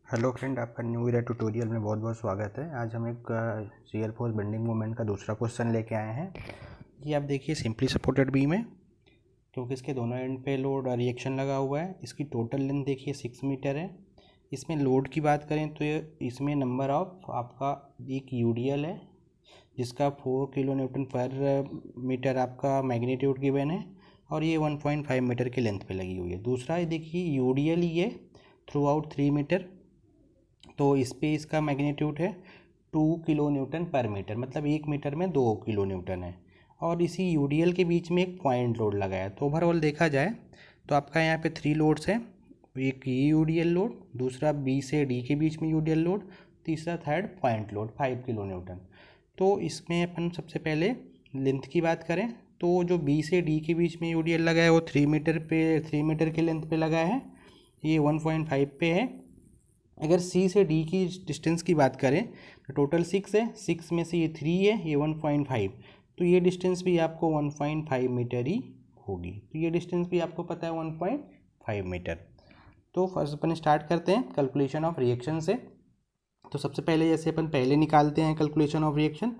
Hello friend, आपका new year tutorial में बहुत बहुत स्वागत है। आज हम एक शियर फोर्स बेंडिंग मोमेंट का दूसरा क्वेश्चन लेके आए हैं। ये आप देखिए सिंपली सपोर्टेड बीम है, क्योंकि इसके दोनों एंड पे लोड रिएक्शन लगा हुआ है। इसकी टोटल लेंथ देखिए 6 मीटर है। इसमें लोड की बात करें तो इसमें नंबर ऑफ आपका एक यूडीएल है जिसका 4 किलो न्यूटन पर मीटर आपका मैग्नीट्यूड गिवन है, और ये 1.5 मीटर की लेंथ पे लगी हुई है। दूसरा देखिए यूडीएल ये थ्रू आउट 3 मीटर, तो इस पे इसका मैग्नीट्यूड है 2 किलो न्यूटन पर मीटर, मतलब 1 मीटर में 2 किलो न्यूटन है। और इसी यूडीएल के बीच में एक पॉइंट लोड लगा है। तो ओवरऑल देखा जाए तो आपका यहाँ पे 3 लोड्स हैं। एक ये यूडीएल लोड, दूसरा बी से डी के बीच में यूडीएल लोड, तीसरा third point load 5 kilo Newton. तो इसमें अपन सबसे पहले लेंथ की बात करें तो जो बी से डी के बीच में यूडीएल लगा है वो 3 मीटर के लेंथ पे लगा है। ये 1.5 पे है। अगर सी से डी की डिस्टेंस की बात करें तो टोटल 6 है, 6 में से ये 3 है, ये 1.5, तो ये डिस्टेंस भी आपको 1.5 मीटर ही होगी। तो ये डिस्टेंस भी आपको पता है 1.5 मीटर। तो फर्स्ट अपन स्टार्ट करते हैं कैलकुलेशन ऑफ रिएक्शन से। तो सबसे पहले जैसे अपन पहले निकालते हैं calculation of reaction,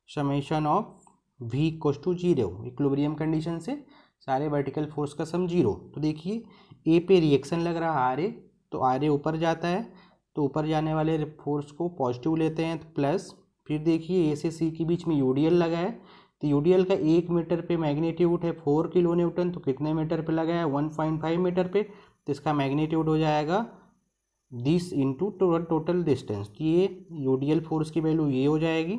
summation of v equals to 0, equilibrium condition से सारे वर्टिकल फोर्स का सम 0। तो देखिए ए पे रिएक्शन लग रहा है RA, तो RA ऊपर जाता है, तो ऊपर जाने वाले फोर्स को पॉजिटिव लेते हैं तो प्लस। फिर देखिए ए से सी के बीच में यूडीएल लगा है, तो यूडीएल का 1 मीटर पे मैग्नीट्यूड है 4 किलो न्यूटन, तो कितने मीटर पे लगा है 1.5 मीटर पे, तो इसका मैग्नीट्यूड हो जाएगा दिस इंटू टोटल डिस्टेंस। तो ये यूडीएल फोर्स की वैल्यू ये हो जाएगी।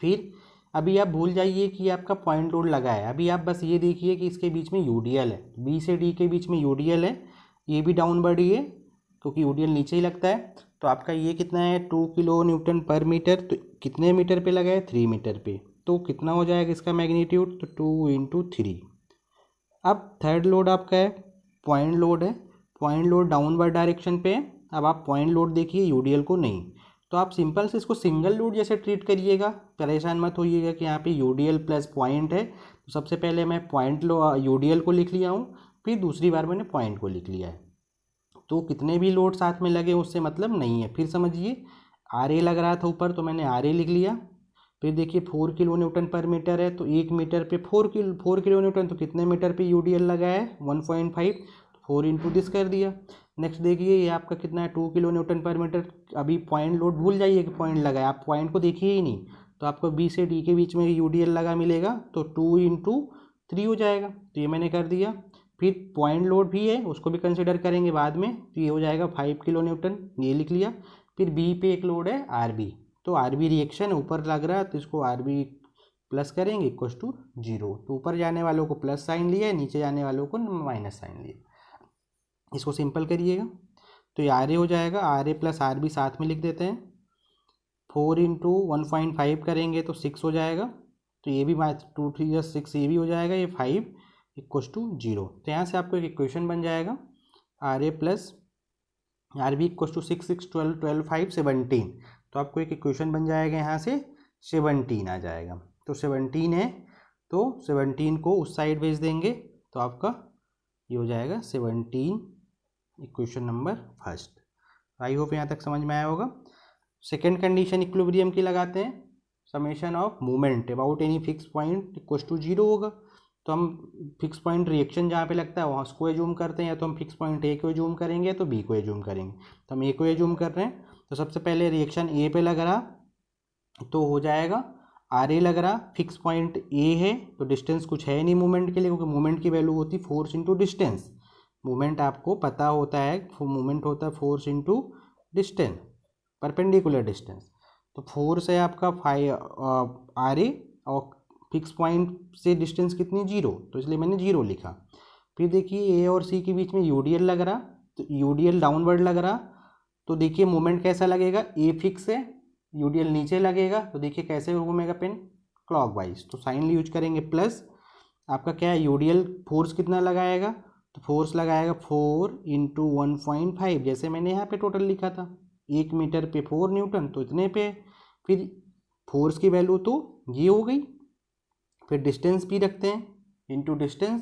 फिर अभी आप भूल जाइए कि आपका पॉइंट लोड लगा है, अभी आप बस ये देखिए कि इसके बीच में यूडीएल है, बी से डी के बीच में यूडीएल है, ये भी डाउनवर्ड ही है क्योंकि यूडीएल नीचे ही लगता है। तो आपका ये कितना है 2 किलो न्यूटन पर मीटर, तो कितने मीटर पे लगा है 3 मीटर पे, तो कितना हो जाएगा इसका मैग्नीट्यूड, तो 2 इंटू 3। अब थर्ड लोड आपका है पॉइंट लोड है, पॉइंट लोड डाउनवर्ड डायरेक्शन पे है। अब आप पॉइंट लोड देखिए यूडीएल को नहीं, तो आप सिंपल से इसको सिंगल लोड जैसे ट्रीट करिएगा, परेशान मत होइएगा कि यहाँ पे यूडीएल प्लस पॉइंट है। तो सबसे पहले मैं पॉइंट यूडीएल को लिख लिया हूँ, फिर दूसरी बार मैंने पॉइंट को लिख लिया है। तो कितने भी लोड साथ में लगे उससे मतलब नहीं है। फिर समझिए RA लग रहा था ऊपर, तो मैंने RA लिख लिया। फिर देखिए 4 किलो न्यूटन पर मीटर है, तो 1 मीटर पे 4 किलो न्यूटन, तो कितने मीटर पे यूडीएल लगा है 1.5, 4 इंटू दिस कर दिया। नेक्स्ट देखिए ये आपका कितना है 2 किलो न्यूटन पर मीटर। अभी पॉइंट लोड भूल जाइए कि पॉइंट लगा है, आप पॉइंट को देखिए ही नहीं, तो आपको बी से डी के बीच में यूडीएल लगा मिलेगा, तो 2 इंटू 3 हो जाएगा। तो ये मैंने कर दिया। फिर पॉइंट लोड भी है, उसको भी कंसिडर करेंगे बाद में, तो ये हो जाएगा 5 किलो न्यूटन, ये लिख लिया। फिर बी पे एक लोड है RB, तो RB रिएक्शन ऊपर लग रहा है, तो इसको RB प्लस करेंगे इक्वस टू 0। तो ऊपर जाने वालों को प्लस साइन लिया है, नीचे जाने वालों को माइनस साइन लिया। इसको सिंपल करिएगा तो ये RA हो जाएगा, RA प्लस RB साथ में लिख देते हैं। 4 इंटू 1.5 करेंगे तो 6 हो जाएगा, तो ये भी 2 3 या 6, ये भी हो जाएगा, ये 5 इक्वस टू 0। तो यहाँ से आपको एक इक्वेशन बन जाएगा RA plus RB equals to 6 6 12 12 5 17। तो आपको एक इक्वेशन बन जाएगा, यहाँ से 17 आ जाएगा। तो 17 है, तो 17 को उस साइड भेज देंगे, तो आपका ये हो जाएगा 17, equation number first. I hope यहाँ तक समझ में आया होगा। सेकेंड कंडीशन इक्विलिब्रियम की लगाते हैं, summation of movement about any fix point equals to 0 होगा। तो हम फिक्स पॉइंट रिएक्शन जहाँ पे लगता है वहाँ उसको एज्यूम करते हैं, या तो हम फिक्स पॉइंट ए को एज्यूम करेंगे तो बी को एज्यूम करेंगे। तो हम ए को एज्यूम कर रहे हैं, तो सबसे पहले रिएक्शन ए पे लग रहा, तो हो जाएगा RA लग रहा, फिक्स पॉइंट ए है, तो डिस्टेंस कुछ है नहीं मूवमेंट के लिए, क्योंकि मूवमेंट की वैल्यू होती है फोर्स इंटू डिस्टेंस। मूवमेंट आपको पता होता है, मूवमेंट होता है force into distance, perpendicular distance. तो फोर्स है आपका 5 RA, और फिक्स पॉइंट से डिस्टेंस कितनी 0, तो इसलिए मैंने 0 लिखा। फिर देखिए ए और सी के बीच में यूडीएल लग रहा, तो यूडीएल डाउनवर्ड लग रहा, तो देखिए मोमेंट कैसा लगेगा, ए फिक्स है, यूडीएल नीचे लगेगा, तो देखिए कैसे घूमेगा पेन, क्लॉकवाइज। तो साइन यूज करेंगे प्लस। आपका क्या है यूडीएल फोर्स कितना लगाएगा, तो फोर्स लगाएगा 4 इंटू 1.5, जैसे मैंने यहाँ पे टोटल लिखा था 1 मीटर पे 4 न्यूटन, तो इतने पे। फिर फोर्स की वैल्यू तो ये हो गई। फिर डिस्टेंस भी रखते हैं इंटू डिस्टेंस,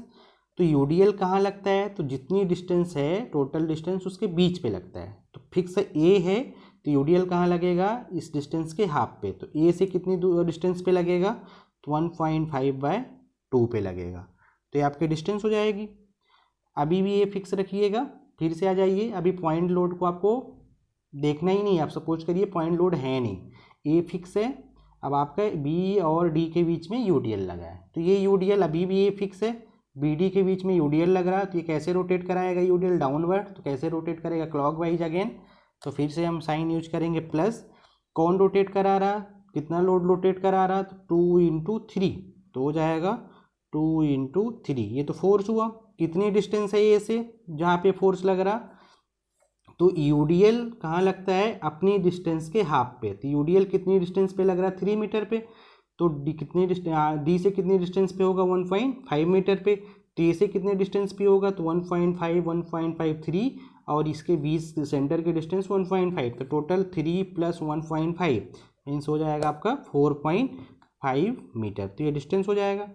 तो यूडीएल कहाँ लगता है, तो जितनी डिस्टेंस है टोटल डिस्टेंस उसके बीच पे लगता है। तो फिक्स ए है तो यूडीएल कहाँ लगेगा, इस डिस्टेंस के हाफ पे। तो ए से कितनी डिस्टेंस पे लगेगा, तो 1.5/2 पे लगेगा। तो ये आपकी डिस्टेंस हो जाएगी। अभी भी ये फिक्स रखिएगा। फिर से आ जाइए, अभी पॉइंट लोड को आपको देखना ही नहीं है। आप सपोज करिए पॉइंट लोड है नहीं, ए फिक्स है। अब आपका बी और डी के बीच में यूडीएल लगा है, तो ये यूडीएल अभी भी ये फिक्स है। बी डी के बीच में यूडीएल लग रहा है, तो ये कैसे रोटेट कराएगा यूडीएल, डाउनवर्ड। तो कैसे रोटेट करेगा, क्लॉकवाइज अगेन। तो फिर से हम साइन यूज करेंगे प्लस। कौन रोटेट करा रहा, कितना लोड रोटेट करा रहा, तो 2 × 3, तो हो जाएगा 2 × 3। ये तो फोर्स हुआ। कितनी डिस्टेंस है ये से जहाँ पे फोर्स लग रहा, तो यूडीएल कहाँ लगता है, अपनी डिस्टेंस के हाफ पे। तो यूडीएल कितनी डिस्टेंस पे लग रहा है, 3 मीटर पे। तो डी कितनी डी से कितनी डिस्टेंस पे होगा, 1.5 मीटर पे। तो ए से कितने डिस्टेंस पे होगा, तो 1.5 1.53, और इसके बीच सेंटर के डिस्टेंस 1.5। तो टोटल 3 + 1.5 मीन्स हो जाएगा आपका 4.5 मीटर। तो ये डिस्टेंस हो जाएगा।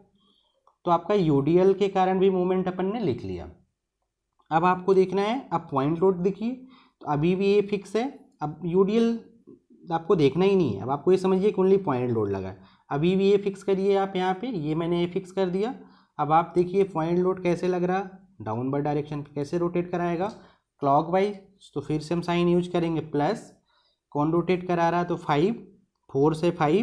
तो आपका यूडीएल के कारण भी मूवमेंट अपन ने लिख लिया। अब आपको देखना है, अब पॉइंट लोड देखिए, तो अभी भी ये फिक्स है। अब यूडीएल आपको देखना ही नहीं है। अब आपको ये समझिए कि ओनली पॉइंट लोड लगा है। अभी भी ये फिक्स करिए आप यहाँ पे, ये मैंने ये फिक्स कर दिया। अब आप देखिए पॉइंट लोड कैसे लग रहा, डाउनवर्ड डायरेक्शन पे। कैसे रोटेट कराएगा, क्लॉकवाइज। तो फिर से हम साइन यूज करेंगे प्लस। कौन रोटेट करा रहा, तो 5, 4 से 5,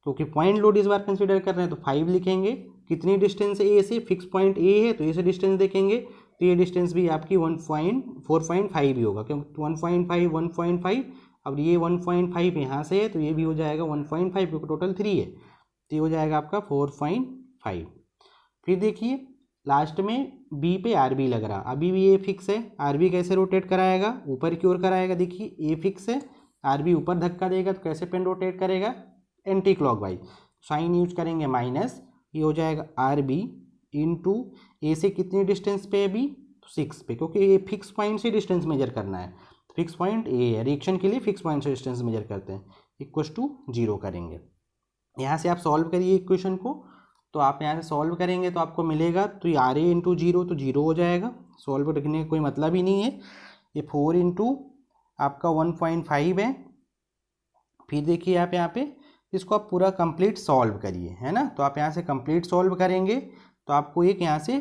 क्योंकि पॉइंट लोड इस बार कंसिडर कर रहे हैं, तो 5 लिखेंगे। कितनी डिस्टेंस है ए से, फिक्स पॉइंट ए है, तो ए से डिस्टेंस देखेंगे, तो ये डिस्टेंस भी आपकी 4.5 ही होगा, क्योंकि 1.5 1.5। अब ये 1.5 यहाँ से है, तो ये भी हो जाएगा 1.5, क्योंकि टोटल 3 है। तो ये हो जाएगा आपका 4.5। फिर देखिए लास्ट में बी पे आर बी लग रहा, अभी भी ये फिक्स है। आर बी कैसे रोटेट कराएगा, ऊपर की ओर कराएगा। देखिए ए फिक्स है, आर बी ऊपर धक्का देगा, तो कैसे पेन रोटेट करेगा, एंटी क्लॉकवाइज। साइन यूज करेंगे माइनस। ये हो जाएगा आर बी इंटू ए से कितनी डिस्टेंस पे है बी, तो 6 पे, क्योंकि ये फिक्स पॉइंट से डिस्टेंस मेजर करना है। फिक्स पॉइंट ए है, रिएक्शन के लिए फिक्स पॉइंट से डिस्टेंस मेजर करते हैं। =0 करेंगे। यहाँ से आप सॉल्व करिए इक्वेशन को। तो आप यहाँ से सॉल्व करेंगे तो आपको मिलेगा, तो ये आर ए इंटू 0, तो 0 हो जाएगा। सॉल्व रखने का कोई मतलब ही नहीं है। ये 4 × आपका 1.5 है। फिर देखिए आप यहाँ पे इसको आप पूरा कंप्लीट सॉल्व करिए, है ना। तो आप यहाँ से कंप्लीट सॉल्व करेंगे तो आपको एक यहाँ से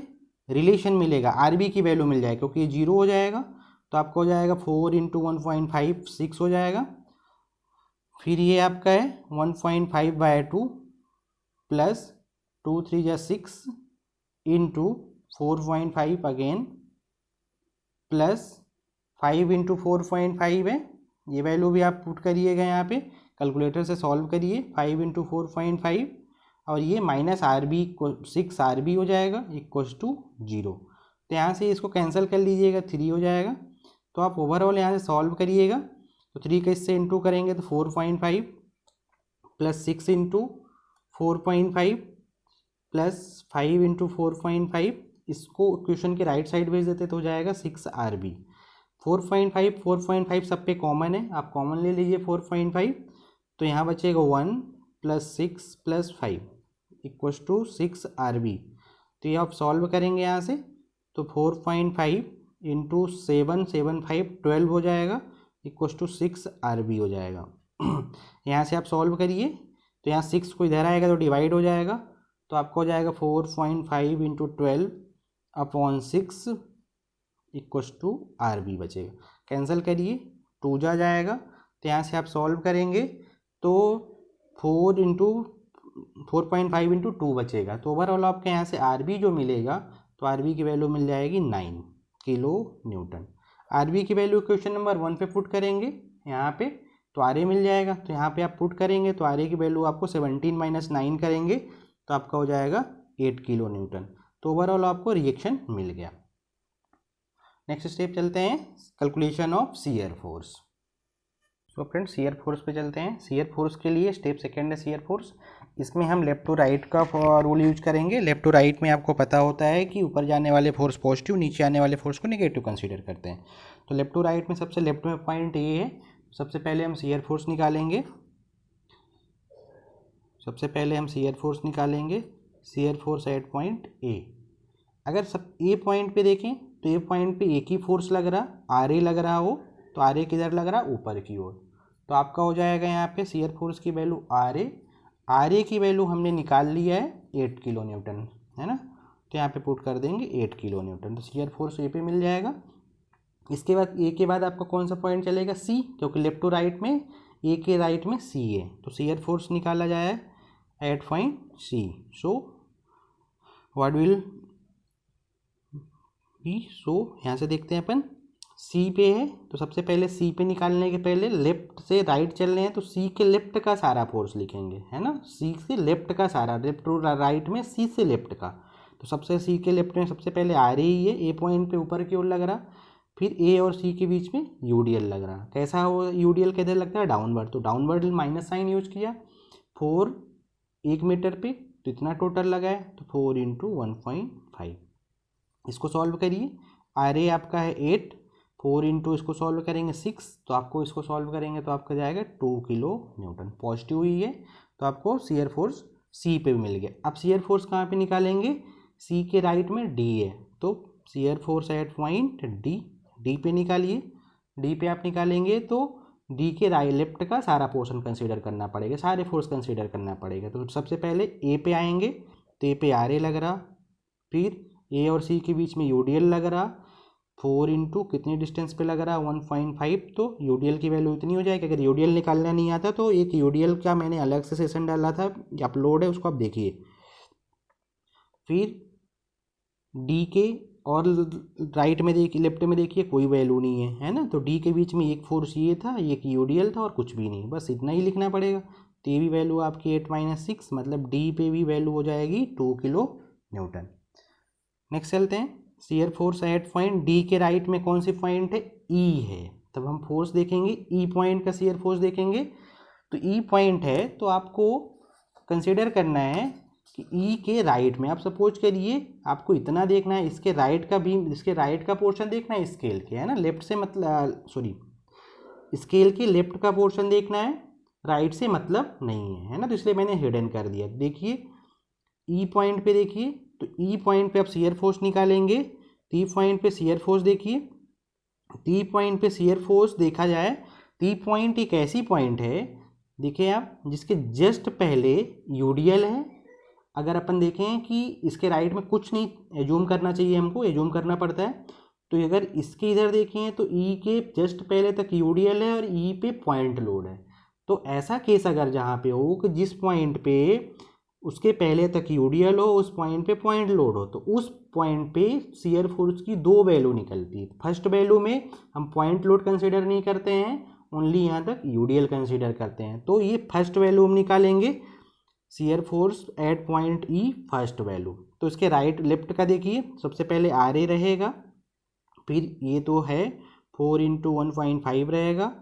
रिलेशन मिलेगा, आर बी की वैल्यू मिल जाएगी, क्योंकि ये 0 हो जाएगा। तो आपको हो जाएगा 4 × 1.5 6 हो जाएगा। फिर ये आपका है 1.5/2 प्लस 2 3 × 6 इंटू 4.5 अगेन प्लस 5 × 4.5 है। ये वैल्यू भी आप पुट करिएगा यहाँ पे, कैलकुलेटर से सॉल्व करिए। 5 × 4.5 और ये माइनस आर बी को 6 आर बी हो जाएगा =0। तो यहाँ से इसको कैंसिल कर लीजिएगा, 3 हो जाएगा। तो आप ओवरऑल यहाँ से सॉल्व करिएगा, तो 3 का इससे इंटू करेंगे तो 4.5 प्लस 6 × 4.5 प्लस 5 × 4.5, इसको क्वेश्चन के राइट साइड भेज देते तो हो जाएगा 6 आर बी। 4.5 सब पे कॉमन है, आप कॉमन ले लीजिए 4.5। तो यहाँ बचेगा 1 + 6 + 5 = 6 आर बी। तो ये आप सॉल्व करेंगे यहाँ से, तो 4.5 × 7 7 5 12 हो जाएगा =6 आर बी हो जाएगा। यहाँ से आप सॉल्व करिए, तो यहाँ 6 को इधर आएगा तो डिवाइड हो जाएगा, तो आपको हो जाएगा 4.5 × 12/6 आर बी बचेगा। कैंसिल करिए, 2 जा जाएगा। तो यहाँ से आप सॉल्व करेंगे तो 4.5 × 2 बचेगा। तो ओवरऑल आपके यहाँ से आर बी जो मिलेगा, तो आर बी की वैल्यू मिल जाएगी 9 किलो न्यूटन। आर बी की वैल्यू क्वेश्चन नंबर 1 पे पुट करेंगे यहाँ पे, तो आर ए मिल जाएगा। तो यहाँ पे आप पुट करेंगे तो आर ए की वैल्यू आपको 17 - 9 करेंगे तो आपका हो जाएगा 8 किलो न्यूटन। तो ओवरऑल आपको रिएक्शन मिल गया। नेक्स्ट स्टेप चलते हैं, कैलकुलेशन ऑफ शियर फोर्स। तो फ्रेंड्स शियर फोर्स पे चलते हैं। शियर फोर्स के लिए स्टेप सेकंड है शियर फोर्स। इसमें हम लेफ्ट टू राइट का रूल यूज करेंगे। लेफ्ट टू राइट में आपको पता होता है कि ऊपर जाने वाले फोर्स पॉजिटिव, नीचे आने वाले फोर्स को नेगेटिव कंसीडर करते हैं। तो लेफ्ट टू राइट में सबसे लेफ्ट में पॉइंट ए है। सबसे पहले हम शियर फोर्स निकालेंगे। Shear force at point A. अगर सब ए पॉइंट पे देखें तो ए पॉइंट पे एक ही फोर्स लग रहा, आर ए लग रहा हो, तो आर ए किधर लग रहा, ऊपर की ओर। तो आपका हो जाएगा यहाँ पे शियर फोर्स की वैल्यू आर ए की वैल्यू हमने निकाल लिया है 8 किलो न्यूटन, है ना। तो यहाँ पे पुट कर देंगे 8 किलो न्यूटन, तो शियर फोर्स ए पे मिल जाएगा। इसके बाद ए के बाद आपका कौन सा पॉइंट चलेगा, सी, क्योंकि लेफ्ट टू राइट में ए के राइट में सी है, तो शियर फोर्स निकाला जाए at point C. So what will be, so यहाँ से देखते हैं अपन, सी पे है तो सबसे पहले सी पे निकालने के पहले लेफ्ट से राइट चल रहे हैं तो सी के लेफ्ट का सारा फोर्स लिखेंगे, है ना। सी से लेफ्ट का सारा, लेफ्ट टू राइट में सी से लेफ्ट का, तो सबसे सी के लेफ्ट में सबसे पहले आ रही है, ए पॉइंट पे ऊपर की ओर लग रहा, फिर ए और सी के बीच में यूडीएल लग रहा। कैसा हो यूडीएल किधर लगता है, डाउनवर्ड, तो डाउनवर्ड माइनस साइन यूज किया, 4 1 मीटर पे, तो इतना टोटल लगा है, तो 4 इंटू 1.5। इसको सॉल्व करिए, आर ए आपका है 8, 4 इंटू इसको सॉल्व करेंगे 6, तो आपको इसको सॉल्व करेंगे तो आपका जाएगा 2 किलो न्यूटन। पॉजिटिव हुई है तो आपको शियर फोर्स सी पे मिल गया। अब शियर फोर्स कहाँ पे निकालेंगे, सी के राइट में डी है, तो shear force at point D पे निकालिए। डी पे आप निकालेंगे तो डी के राइट लेफ्ट का सारा पोर्शन कंसीडर करना पड़ेगा, सारे फोर्स कंसीडर करना पड़ेगा। तो सबसे पहले ए पे आएंगे, तो ए पे आर ए लग रहा, फिर ए और सी के बीच में यूडीएल लग रहा, 4 इंटू कितनी डिस्टेंस पे लग रहा, 1.5, तो यूडीएल की वैल्यू इतनी हो जाएगी। अगर यूडीएल निकालना नहीं आता तो एक यूडीएल का मैंने अलग से सेशन डाला था, अपलोड है, उसको आप देखिए। फिर डी के और राइट में देखिए, लेफ्ट में देखिए कोई वैल्यू नहीं है ना, तो डी के बीच में एक फोर्स ये था, एक यूडीएल था और कुछ भी नहीं, बस इतना ही लिखना पड़ेगा। तो ये भी वैल्यू आपकी 8 - 6, मतलब डी पे भी वैल्यू हो जाएगी 2 किलो न्यूटन। नेक्स्ट चलते हैं, shear force at point D के राइट में कौन सी पॉइंट है, ई है, तब हम फोर्स देखेंगे, ई पॉइंट का शियर फोर्स देखेंगे। तो ई पॉइंट है तो आपको कंसिडर करना है कि ई के राइट में, आप सपोज करिए आपको इतना देखना है, इसके राइट का भी, इसके राइट का पोर्शन देखना है स्केल के, है ना, लेफ्ट से मतलब सॉरी स्केल के लेफ्ट का पोर्शन देखना है, राइट से मतलब नहीं है ना, तो इसलिए मैंने हिडन कर दिया। देखिए ई पॉइंट पे देखिए, तो ई पॉइंट पे आप शियर फोर्स निकालेंगे, तो ई पॉइंट पे शियर फोर्स देखिए, टी पॉइंट पे शियर फोर्स देखा जाए, टी पॉइंट एक ऐसी पॉइंट है, देखिए आप, जिसके जस्ट पहले यूडीएल है। अगर अपन देखें कि इसके राइट में कुछ नहीं एज्यूम करना चाहिए, हमको एज्यूम करना पड़ता है, तो अगर इसके इधर देखें तो ई के जस्ट पहले तक यूडीएल है और ई पे पॉइंट लोड है। तो ऐसा केस अगर जहाँ पे हो कि जिस पॉइंट पे उसके पहले तक यूडीएल हो, उस पॉइंट पे पॉइंट लोड हो, तो उस पॉइंट पे शियर फोर्स की 2 वैल्यू निकलती है। फर्स्ट वैल्यू में हम पॉइंट लोड कंसीडर नहीं करते हैं, ओनली यहाँ तक यूडीएल कंसीडर करते हैं। तो ये फर्स्ट वैल्यू हम निकालेंगे, shear force at point E first value. तो इसके राइट लेफ्ट का देखिए, सबसे पहले आर ए रहेगा, फिर ये तो है 4 इंटू 1.5 रहेगा,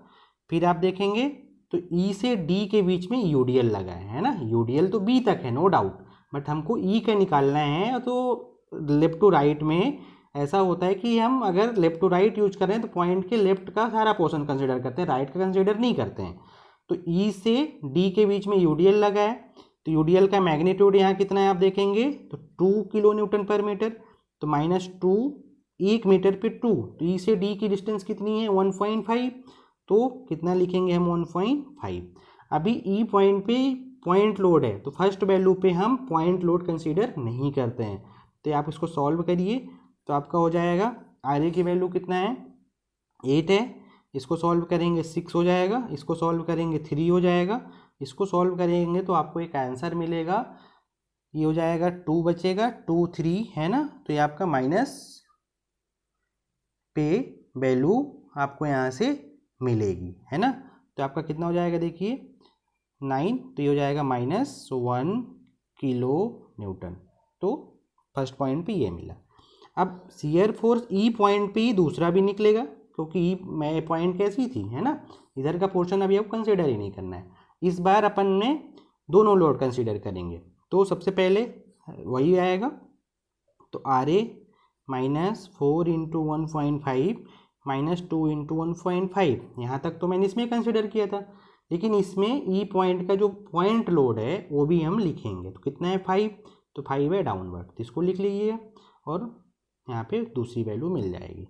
फिर आप देखेंगे तो ई से डी के बीच में यूडीएल लगा है ना, यूडीएल तो बी तक है नो डाउट, बट हमको ई का निकालना है। तो लेफ्ट टू राइट में ऐसा होता है कि हम अगर लेफ्ट टू राइट यूज कर रहे हैं तो पॉइंट के लेफ्ट का सारा पोर्शन कंसिडर करते हैं, राइट का कंसिडर नहीं करते हैं। तो ई से डी के बीच में यूडीएल लगा है, तो यूडीएल का मैग्नीट्यूड यहाँ कितना है आप देखेंगे तो 2 किलो न्यूटन पर मीटर, तो -2 1 मीटर पे 2, तो ई से डी की डिस्टेंस कितनी है 1.5, तो कितना लिखेंगे हम 1.5। अभी ई पॉइंट पे पॉइंट लोड है, तो फर्स्ट वैल्यू पे हम पॉइंट लोड कंसीडर नहीं करते हैं। तो आप इसको सॉल्व करिए, तो आपका हो जाएगा आर ए की वैल्यू कितना है 8 है, इसको सॉल्व करेंगे 6 हो जाएगा, इसको सॉल्व करेंगे 3 हो जाएगा, इसको सॉल्व करेंगे तो आपको एक आंसर मिलेगा, ये हो जाएगा 2 बचेगा, 2 3 है ना, तो ये आपका माइनस पे वैल्यू आपको यहाँ से मिलेगी, है ना। तो आपका कितना हो जाएगा देखिए 9, तो ये हो जाएगा -1 किलो न्यूटन। तो फर्स्ट पॉइंट पे ये मिला। अब शियर फोर्स ई पॉइंट पे ही दूसरा भी निकलेगा, क्योंकि ई में पॉइंट कैसी थी, है ना, इधर का पोर्शन अभी आपको कंसिडर ही नहीं करना है। इस बार अपन ने दोनों लोड कंसिडर करेंगे, तो सबसे पहले वही आएगा, तो आर ए -4 इंटू 1.5 -2 इंटू 1.5, यहाँ तक तो मैंने इसमें कंसिडर किया था, लेकिन इसमें ई पॉइंट का जो पॉइंट लोड है वो भी हम लिखेंगे। तो कितना है 5, तो 5 है डाउनवर्ड, तो इसको लिख लीजिए। और यहाँ पे दूसरी वैल्यू मिल जाएगी।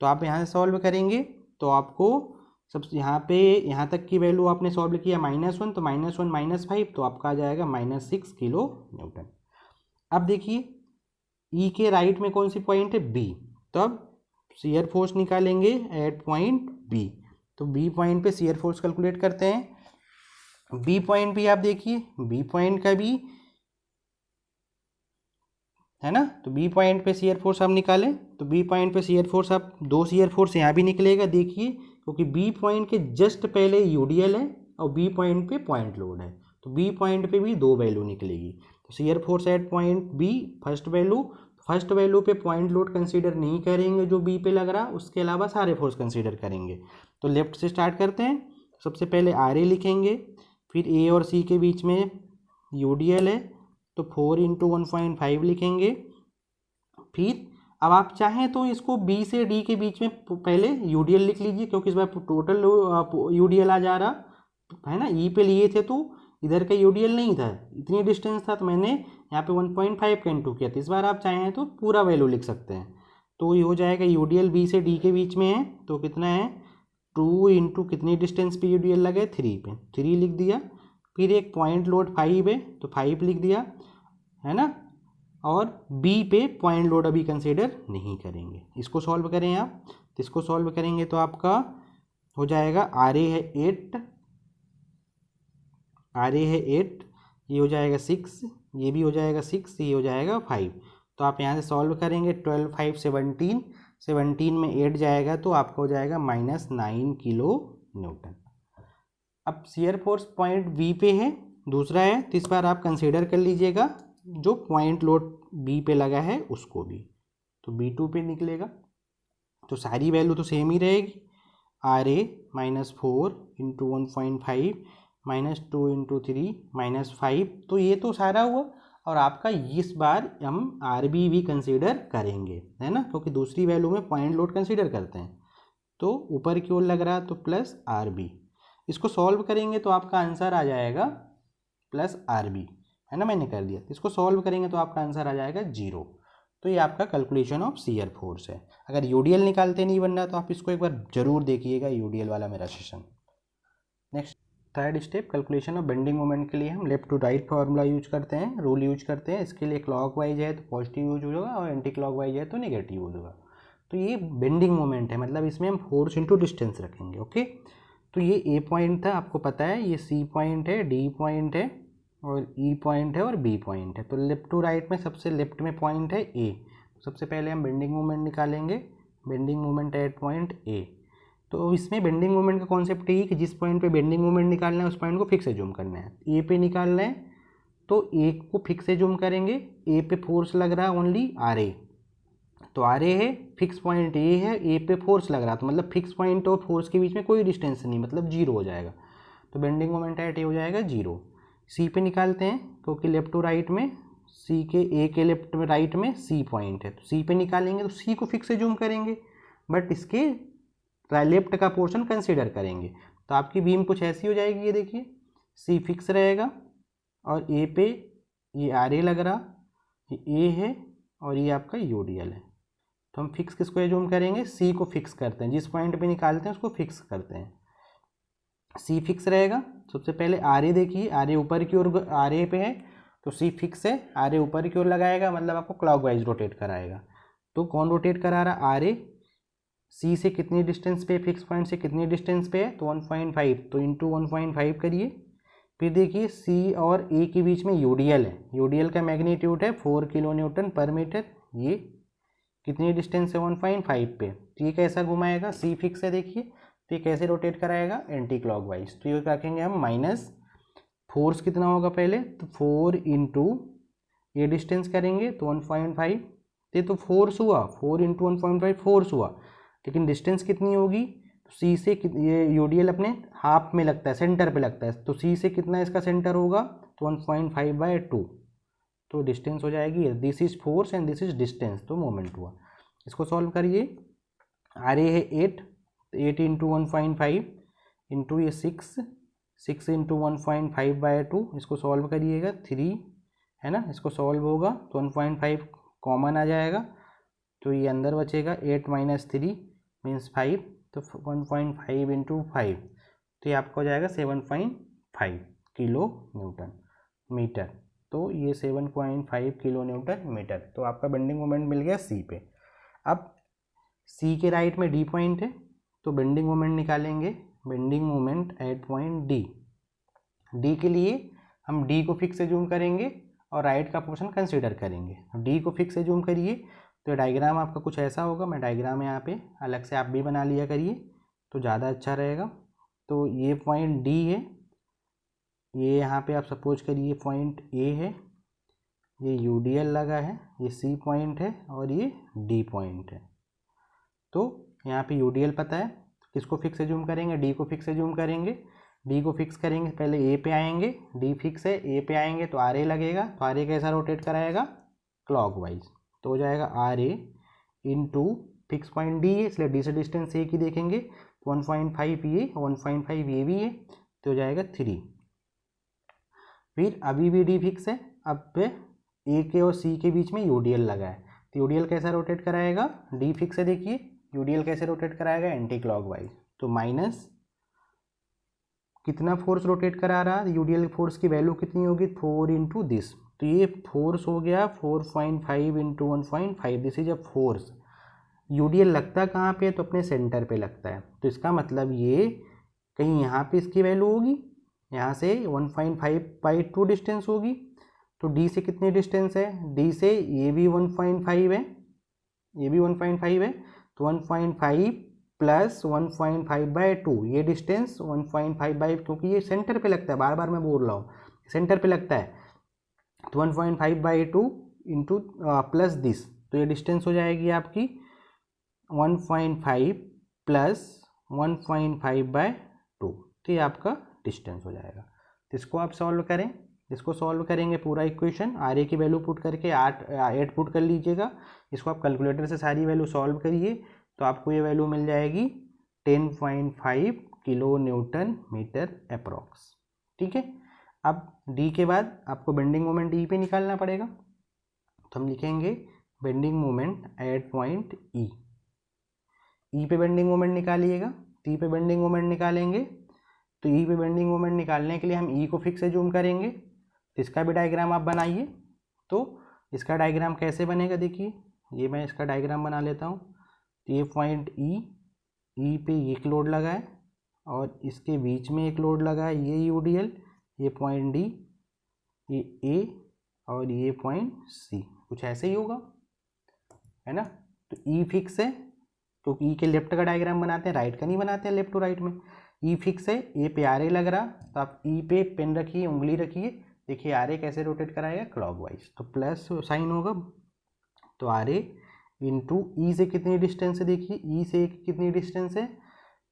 तो आप यहाँ से सॉल्व करेंगे तो आपको सब यहाँ पे यहाँ तक की वैल्यू आपने सॉल्व किया -1, तो -1 -5 तो आपका आ जाएगा -6 किलो न्यूटन। अब देखिए ई के राइट में कौन सी पॉइंट है, बी, तब शियर फोर्स निकालेंगे एट पॉइंट बी। तो बी पॉइंट पे शियर फोर्स कैलकुलेट करते हैं। बी पॉइंट भी आप देखिए, बी पॉइंट का भी है ना, तो बी पॉइंट पे शियर फोर्स आप निकालें तो बी पॉइंट पे शियर फोर्स आप 2 शियर फोर्स यहाँ भी निकलेगा देखिए, क्योंकि बी पॉइंट के जस्ट पहले यूडीएल है और बी पॉइंट पे पॉइंट लोड है, तो बी पॉइंट पे भी 2 वैल्यू निकलेगी। तो shear force at point B first value पे पॉइंट लोड कंसीडर नहीं करेंगे जो बी पे लग रहा, उसके अलावा सारे फोर्स कंसीडर करेंगे। तो लेफ्ट से स्टार्ट करते हैं। सबसे पहले आर ए लिखेंगे, फिर ए और सी के बीच में यूडीएल है तो 4 × 1.5 लिखेंगे। फिर अब आप चाहें तो इसको बी से डी के बीच में पहले यूडीएल लिख लीजिए, क्योंकि इस बार टोटल यूडीएल आ जा रहा है ना, ई पे लिए थे तो इधर का यूडीएल नहीं था, इतनी डिस्टेंस था तो मैंने यहाँ पे 1.5 का इंटू किया था। इस बार आप चाहें तो पूरा वैल्यू लिख सकते हैं। तो ये हो जाएगा यूडीएल बी से डी के बीच में है तो कितना है 2 × कितनी डिस्टेंस पे यूडीएल लगे 3 पे, 3 लिख दिया। फिर एक पॉइंट लोड 5 है तो 5 लिख दिया, है ना। और बी पे पॉइंट लोड अभी कंसीडर नहीं करेंगे। इसको सॉल्व करें आप, तो इसको सॉल्व करेंगे तो आपका हो जाएगा आर ए है 8, ये हो जाएगा 6, ये भी हो जाएगा 6, ये हो जाएगा 5। तो आप यहाँ से सॉल्व करेंगे 12 5 17, 17 में 8 जाएगा तो आपका हो जाएगा -9 किलो न्यूटन। अब शियर फोर्स पॉइंट बी पे है, दूसरा है, तो इस बार आप कंसीडर कर लीजिएगा जो पॉइंट लोड बी पे लगा है उसको भी, तो B2 पे निकलेगा। तो सारी वैल्यू तो सेम ही रहेगी, आर ए -4 × 1.5 -2 × 3 -5, तो ये तो सारा हुआ। और आपका इस बार हम आर बी भी कंसीडर करेंगे, है ना, क्योंकि दूसरी वैल्यू में पॉइंट लोड कंसीडर करते हैं। तो ऊपर की ओर लग रहा तो प्लस आर बी, इसको सॉल्व करेंगे तो आपका आंसर आ जाएगा प्लस आर बी, है ना, मैंने कर दिया। इसको सॉल्व करेंगे तो आपका आंसर आ जाएगा 0। तो ये आपका कैलकुलेशन ऑफ शियर फोर्स है। अगर यूडीएल निकालते नहीं बन रहा तो आप इसको एक बार जरूर देखिएगा, यूडीएल वाला मेरा session. Next third step, calculation of bending moment के लिए हम left to right formula use करते हैं, रूल यूज करते हैं। इसके लिए क्लॉकवाइज है तो पॉजिटिव यूज होगा और एंटी क्लॉकवाइज है तो नेगेटिव यूज होगा। तो ये बेंडिंग मोमेंट है, मतलब इसमें हम फोर्स इंटू डिस्टेंस रखेंगे। ओके, तो ये ए पॉइंट था, आपको पता है, ये सी पॉइंट है, डी पॉइंट है और ई पॉइंट है और बी पॉइंट है। तो लेफ्ट टू राइट में सबसे लेफ्ट में पॉइंट है ए, सबसे पहले हम बेंडिंग मोमेंट निकालेंगे, bending moment at point A. तो इसमें बेंडिंग मोमेंट का कॉन्सेप्ट ये कि जिस पॉइंट पे बेंडिंग मोमेंट निकालना है उस पॉइंट को फिक्स से जूम करना है। ए पे निकालना है तो ए को फिक्स से जूम करेंगे, ए पे फोर्स लग रहा है ओनली आर ए, तो आर ए है, फिक्स पॉइंट ए है, ए पे फोर्स लग रहा तो मतलब फिक्स पॉइंट और फोर्स के बीच में कोई डिस्टेंस नहीं, मतलब 0 हो जाएगा। तो बेंडिंग मोमेंट एट ए हो जाएगा 0। सी पे निकालते हैं क्योंकि लेफ्ट टू राइट में सी के ए के लेफ्ट में राइट में सी पॉइंट है, तो सी पे निकालेंगे तो सी को फिक्स से जूम करेंगे बट इसके लेफ्ट का पोर्शन कंसीडर करेंगे। तो आपकी बीम कुछ ऐसी हो जाएगी, ये देखिए सी फिक्स रहेगा और ए पे ये आर ए लग रहा, ये ए है और ये आपका यूडीएल है। तो हम फिक्स किसको जूम करेंगे, सी को फिक्स करते हैं, जिस पॉइंट पे निकालते हैं उसको फिक्स करते हैं। सी फिक्स रहेगा, सबसे पहले आर ए देखिए, आर ए ऊपर की ओर आर ए पे है तो सी फिक्स है, आर ए ऊपर की ओर लगाएगा मतलब आपको क्लॉकवाइज रोटेट कराएगा। तो कौन रोटेट करा रहा, आर ए। सी से कितनी डिस्टेंस पे, फिक्स पॉइंट से कितनी डिस्टेंस पे है तो 1.5, तो इंटू 1.5 करिए। फिर देखिए सी और ए के बीच में यूडीएल है, यूडीएल का मैग्नीट्यूड है 4 किलो न्यूटन पर मीटर, ये कितनी डिस्टेंस है 1.5 पे। तो ये कैसा घुमाएगा, सी फिक्स है देखिए, तो ये कैसे रोटेट कराएगा, एंटी क्लॉकवाइज। तो ये रखेंगे हम माइनस, फोर्स कितना होगा पहले तो 4 इंटू ये डिस्टेंस करेंगे तो 1.5, ये तो फोर्स हुआ, 4 × 1.5 फोर्स हुआ, लेकिन डिस्टेंस कितनी होगी, तो सी से ये यूडीएल अपने हाफ में लगता है, सेंटर पे लगता है, तो सी से कितना इसका सेंटर होगा तो 1.5/2, तो डिस्टेंस हो जाएगी, this is force and this is distance, तो मोमेंट हुआ। इसको सॉल्व करिए, आर ए है 8, 8 × 1.5 इंटू ये 6 × 1.5/2, इसको सॉल्व करिएगा 3, है ना, इसको सॉल्व होगा तो 1.5 कॉमन आ जाएगा तो ये अंदर बचेगा 8 - 3 मीन्स 5, तो 1.5 इंटू 5, तो ये आपका हो जाएगा 7.5 किलो न्यूटन मीटर। तो ये 7.5 किलो न्यूटन मीटर। तो आपका बेंडिंग मोमेंट मिल गया सी पे। अब सी के राइट में डी पॉइंट है, तो बेंडिंग मोमेंट निकालेंगे। Bending moment at point D. D के लिए हम डी को फिक्स एज्यूम करेंगे और राइट का पोर्शन कंसीडर करेंगे। डी को फिक्स एज्यूम करिए तो डायग्राम आपका कुछ ऐसा होगा। मैं डायग्राम यहाँ पे अलग से आप भी बना लिया करिए तो ज़्यादा अच्छा रहेगा। तो ये पॉइंट डी है, ये यहाँ पे आप सपोज करिए पॉइंट ए है, ये यूडीएल लगा है, ये सी पॉइंट है और ये डी पॉइंट है। तो यहाँ पे यूडीएल पता है, किसको फिक्स एज्यूम करेंगे? डी को फिक्स एज्यूम करेंगे। डी को फिक्स करेंगे, पहले ए पे आएंगे, डी फिक्स है, ए पे आएंगे तो आर ए लगेगा। तो आर ए कैसा रोटेट कराएगा? क्लॉकवाइज। तो हो जाएगा R A into fix point D है, इसलिए डी से डिस्टेंस ए की देखेंगे, 1.5 ये 1.5 ये भी है, तो हो जाएगा 3। फिर अभी भी डी फिक्स है, अब पे ए के और सी के बीच में यूडीएल लगा है, तो यूडीएल कैसा रोटेट कराएगा? डी फिक्स है, देखिए यूडीएल कैसे रोटेट कराएगा? Anti clockwise. तो माइनस कितना फोर्स रोटेट करा रहा है? यूडीएल फोर्स की वैल्यू कितनी होगी? 4 इंटू दिस, तो ये फोर्स हो गया 4.5 into 1.5, this is a force. UDL लगता कहाँ पे? तो अपने सेंटर पे लगता है, तो इसका मतलब ये कहीं यहाँ पे इसकी वैल्यू होगी, यहाँ से 1.5/2 डिस्टेंस होगी। तो डी से कितनी डिस्टेंस है? डी से ये भी 1.5 है, ये भी 1.5 है, तो 1.5 प्लस 1.5/2, ये डिस्टेंस 1.5, क्योंकि ये सेंटर पे लगता है, बार बार मैं बोल रहा हूँ सेंटर पे लगता है, तो 1.5/2 इंटू प्लस दिस, तो ये डिस्टेंस हो जाएगी आपकी 1.5 प्लस 1.5/2, तो ये आपका डिस्टेंस हो जाएगा। तो इसको आप सॉल्व करें, इसको सॉल्व करेंगे पूरा इक्वेशन, आर ए की वैल्यू पुट करके 8 पुट कर लीजिएगा। इसको आप कैलकुलेटर से सारी वैल्यू सॉल्व करिए तो आपको ये वैल्यू मिल जाएगी 10.5 किलो न्यूटन मीटर अप्रॉक्स। ठीक है। अब डी के बाद आपको बेंडिंग मोमेंट ई पे निकालना पड़ेगा, तो हम लिखेंगे bending moment at point E. E पे बेंडिंग मोमेंट निकालिएगा, ई पे बेंडिंग मोमेंट निकालेंगे, तो ई पे बेंडिंग मोमेंट निकालने के लिए हम ई को फिक्स एज्यूम करेंगे। तो इसका भी डायग्राम आप बनाइए। तो इसका डायग्राम कैसे बनेगा? देखिए ये मैं इसका डायग्राम बना लेता हूँ। तो ये पॉइंट ई पे एक लोड लगा है और इसके बीच में एक लोड लगा है, ये यूडीएल, ये पॉइंट डी, ये ए और ये पॉइंट सी, कुछ ऐसे ही होगा, है ना। तो ई फिक्स है, तो ई के लेफ्ट का डायग्राम बनाते हैं, राइट का नहीं बनाते हैं, लेफ्ट टू राइट में। ई फिक्स है, ए पे आर ए लग रहा, तो आप ई पे पेन रखिए, उंगली रखिए, देखिए आर ए कैसे रोटेट कराएगा? क्लॉकवाइज। तो प्लस साइन होगा, तो आर ए इंटू ई से कितनी डिस्टेंस है? देखिए ई से कितनी डिस्टेंस है?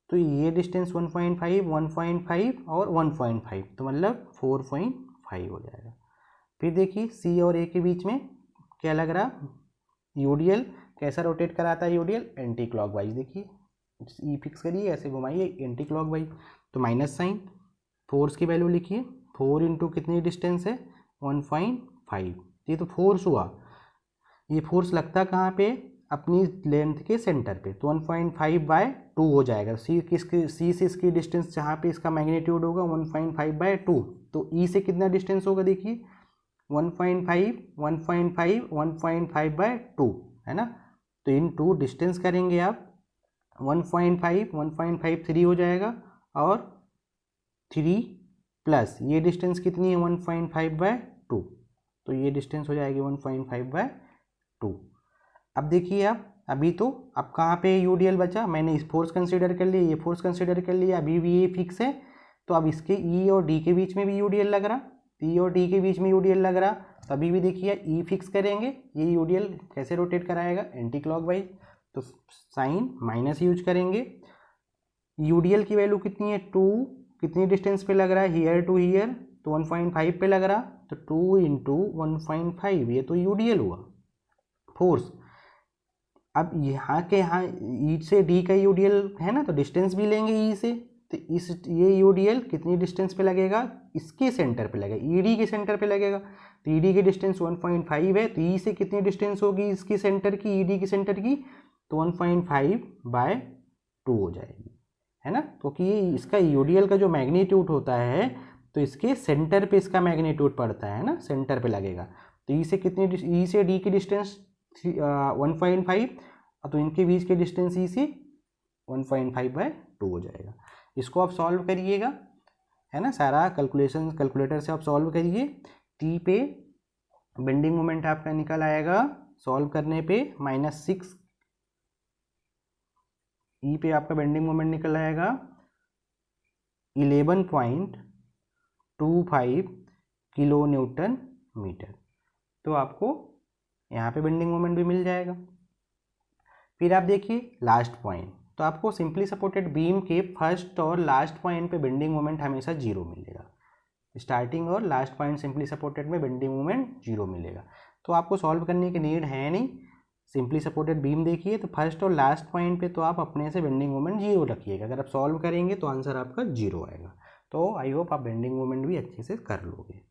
तो ये डिस्टेंस 1.5, 1.5 और 1.5, तो मतलब 4.5 हो जाएगा। फिर देखिए सी और ए के बीच में क्या लग रहा? यूडीएल कैसा रोटेट कराता है? UDL anti clockwise. देखिए ई फिक्स करिए, ऐसे घुमाइए एंटी क्लॉकवाइज, तो माइनस साइन। फोर्स की वैल्यू लिखिए, 4 इंटू कितनी डिस्टेंस है? 1.5, ये तो फोर्स हुआ। ये फोर्स लगता कहाँ पे? अपनी लेंथ के सेंटर पे, तो 1.5/2 हो जाएगा। सी से इसकी डिस्टेंस जहाँ पे इसका मैग्नीट्यूड होगा 1.5/2, तो ई से कितना डिस्टेंस होगा? देखिए 1.5, 1.5, 1.5/2, है ना। तो इन टू डिस्टेंस करेंगे आप, 1.5, 1.5 3 हो जाएगा, और 3 प्लस ये डिस्टेंस कितनी है? 1.5/2, तो ये डिस्टेंस हो जाएगी 1.5/2। अब देखिए आप, अभी तो अब कहाँ पे यूडीएल बचा? मैंने इस फोर्स कंसीडर कर लिया, ये फोर्स कंसीडर कर लिया, अभी भी ये फिक्स है, तो अब इसके ई और डी के बीच में भी यूडीएल लग रहा, ई और डी के बीच में यूडीएल लग रहा, तो अभी भी देखिए ई फिक्स करेंगे, ये यूडीएल कैसे रोटेट कराएगा? Anti clockwise. तो साइन माइनस यूज करेंगे। यूडीएल की वैल्यू कितनी है? 2, कितनी डिस्टेंस पे लग रहा है? हियर टू हियर, तो 1.5 पे लग रहा, तो 2 इंटू 1.5, ये तो यूडीएल हुआ फोर्स। अब यहाँ के यहाँ ई से डी का यूडीएल है ना, तो डिस्टेंस भी लेंगे ई से, तो ये यूडीएल कितनी डिस्टेंस पे लगेगा, इसके सेंटर पे लगेगा, ईडी के सेंटर पे लगेगा। तो ईडी की डिस्टेंस 1.5 है, तो ई से कितनी डिस्टेंस होगी इसके सेंटर की, ईडी के सेंटर की, तो 1.5/2 हो जाएगी, है ना। क्योंकि इसका यूडीएल का जो मैग्नीट्यूड होता है तो इसके सेंटर पे इसका मैग्नीट्यूड पड़ता है ना, सेंटर पे लगेगा। तो ई से कितनी, ई से डी की डिस्टेंस 1.5, तो इनके बीच के डिस्टेंस ई से 1.5/2 हो जाएगा। इसको आप सॉल्व करिएगा, है ना, सारा कैलकुलेशन कैलकुलेटर से आप सॉल्व करिए। टी पे बेंडिंग मोमेंट आपका निकल आएगा सॉल्व करने पे -6, ई पे आपका बेंडिंग मोमेंट निकल आएगा 11.25 किलो न्यूटन मीटर। तो आपको यहाँ पे बेंडिंग मोमेंट भी मिल जाएगा। फिर आप देखिए लास्ट पॉइंट, तो आपको सिंपली सपोर्टेड बीम के फर्स्ट और लास्ट पॉइंट पे बेंडिंग मोमेंट हमेशा 0 मिलेगा। स्टार्टिंग और लास्ट पॉइंट सिंपली सपोर्टेड में बेंडिंग मोमेंट 0 मिलेगा। तो आपको सॉल्व करने की नीड है नहीं, सिंपली सपोर्टेड बीम देखिए तो फर्स्ट और लास्ट पॉइंट पे तो आप अपने से बेंडिंग मोमेंट 0 रखिएगा। अगर आप सॉल्व करेंगे तो आंसर आपका 0 आएगा। तो आई होप आप बेंडिंग मोमेंट भी अच्छे से कर लोगे।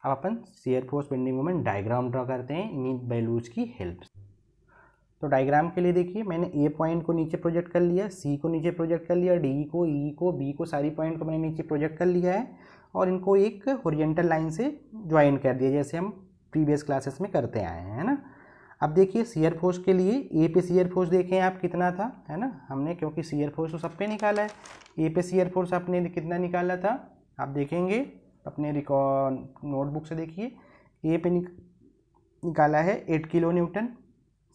अब अपन shear force bending moment diagram draw करते हैं इन्हीं वैल्यूज की हेल्प से। तो डायग्राम के लिए देखिए मैंने ए पॉइंट को नीचे प्रोजेक्ट कर लिया, सी को नीचे प्रोजेक्ट कर लिया, डी को, ई को, बी को, सारी पॉइंट को मैंने नीचे प्रोजेक्ट कर लिया है और इनको एक हॉरिजॉन्टल लाइन से ज्वाइन कर दिया, जैसे हम प्रीवियस क्लासेस में करते आए हैं, है ना। अब देखिए शियर फोर्स के लिए ए पे शियर फोर्स देखें आप कितना था, है ना, हमने क्योंकि शियर फोर्स तो सब पे निकाला है। ए पे शियर फोर्स आपने कितना निकाला था, आप देखेंगे अपने रिकॉर्ड नोटबुक से देखिए। ए पे निकाला है 8 किलो न्यूटन,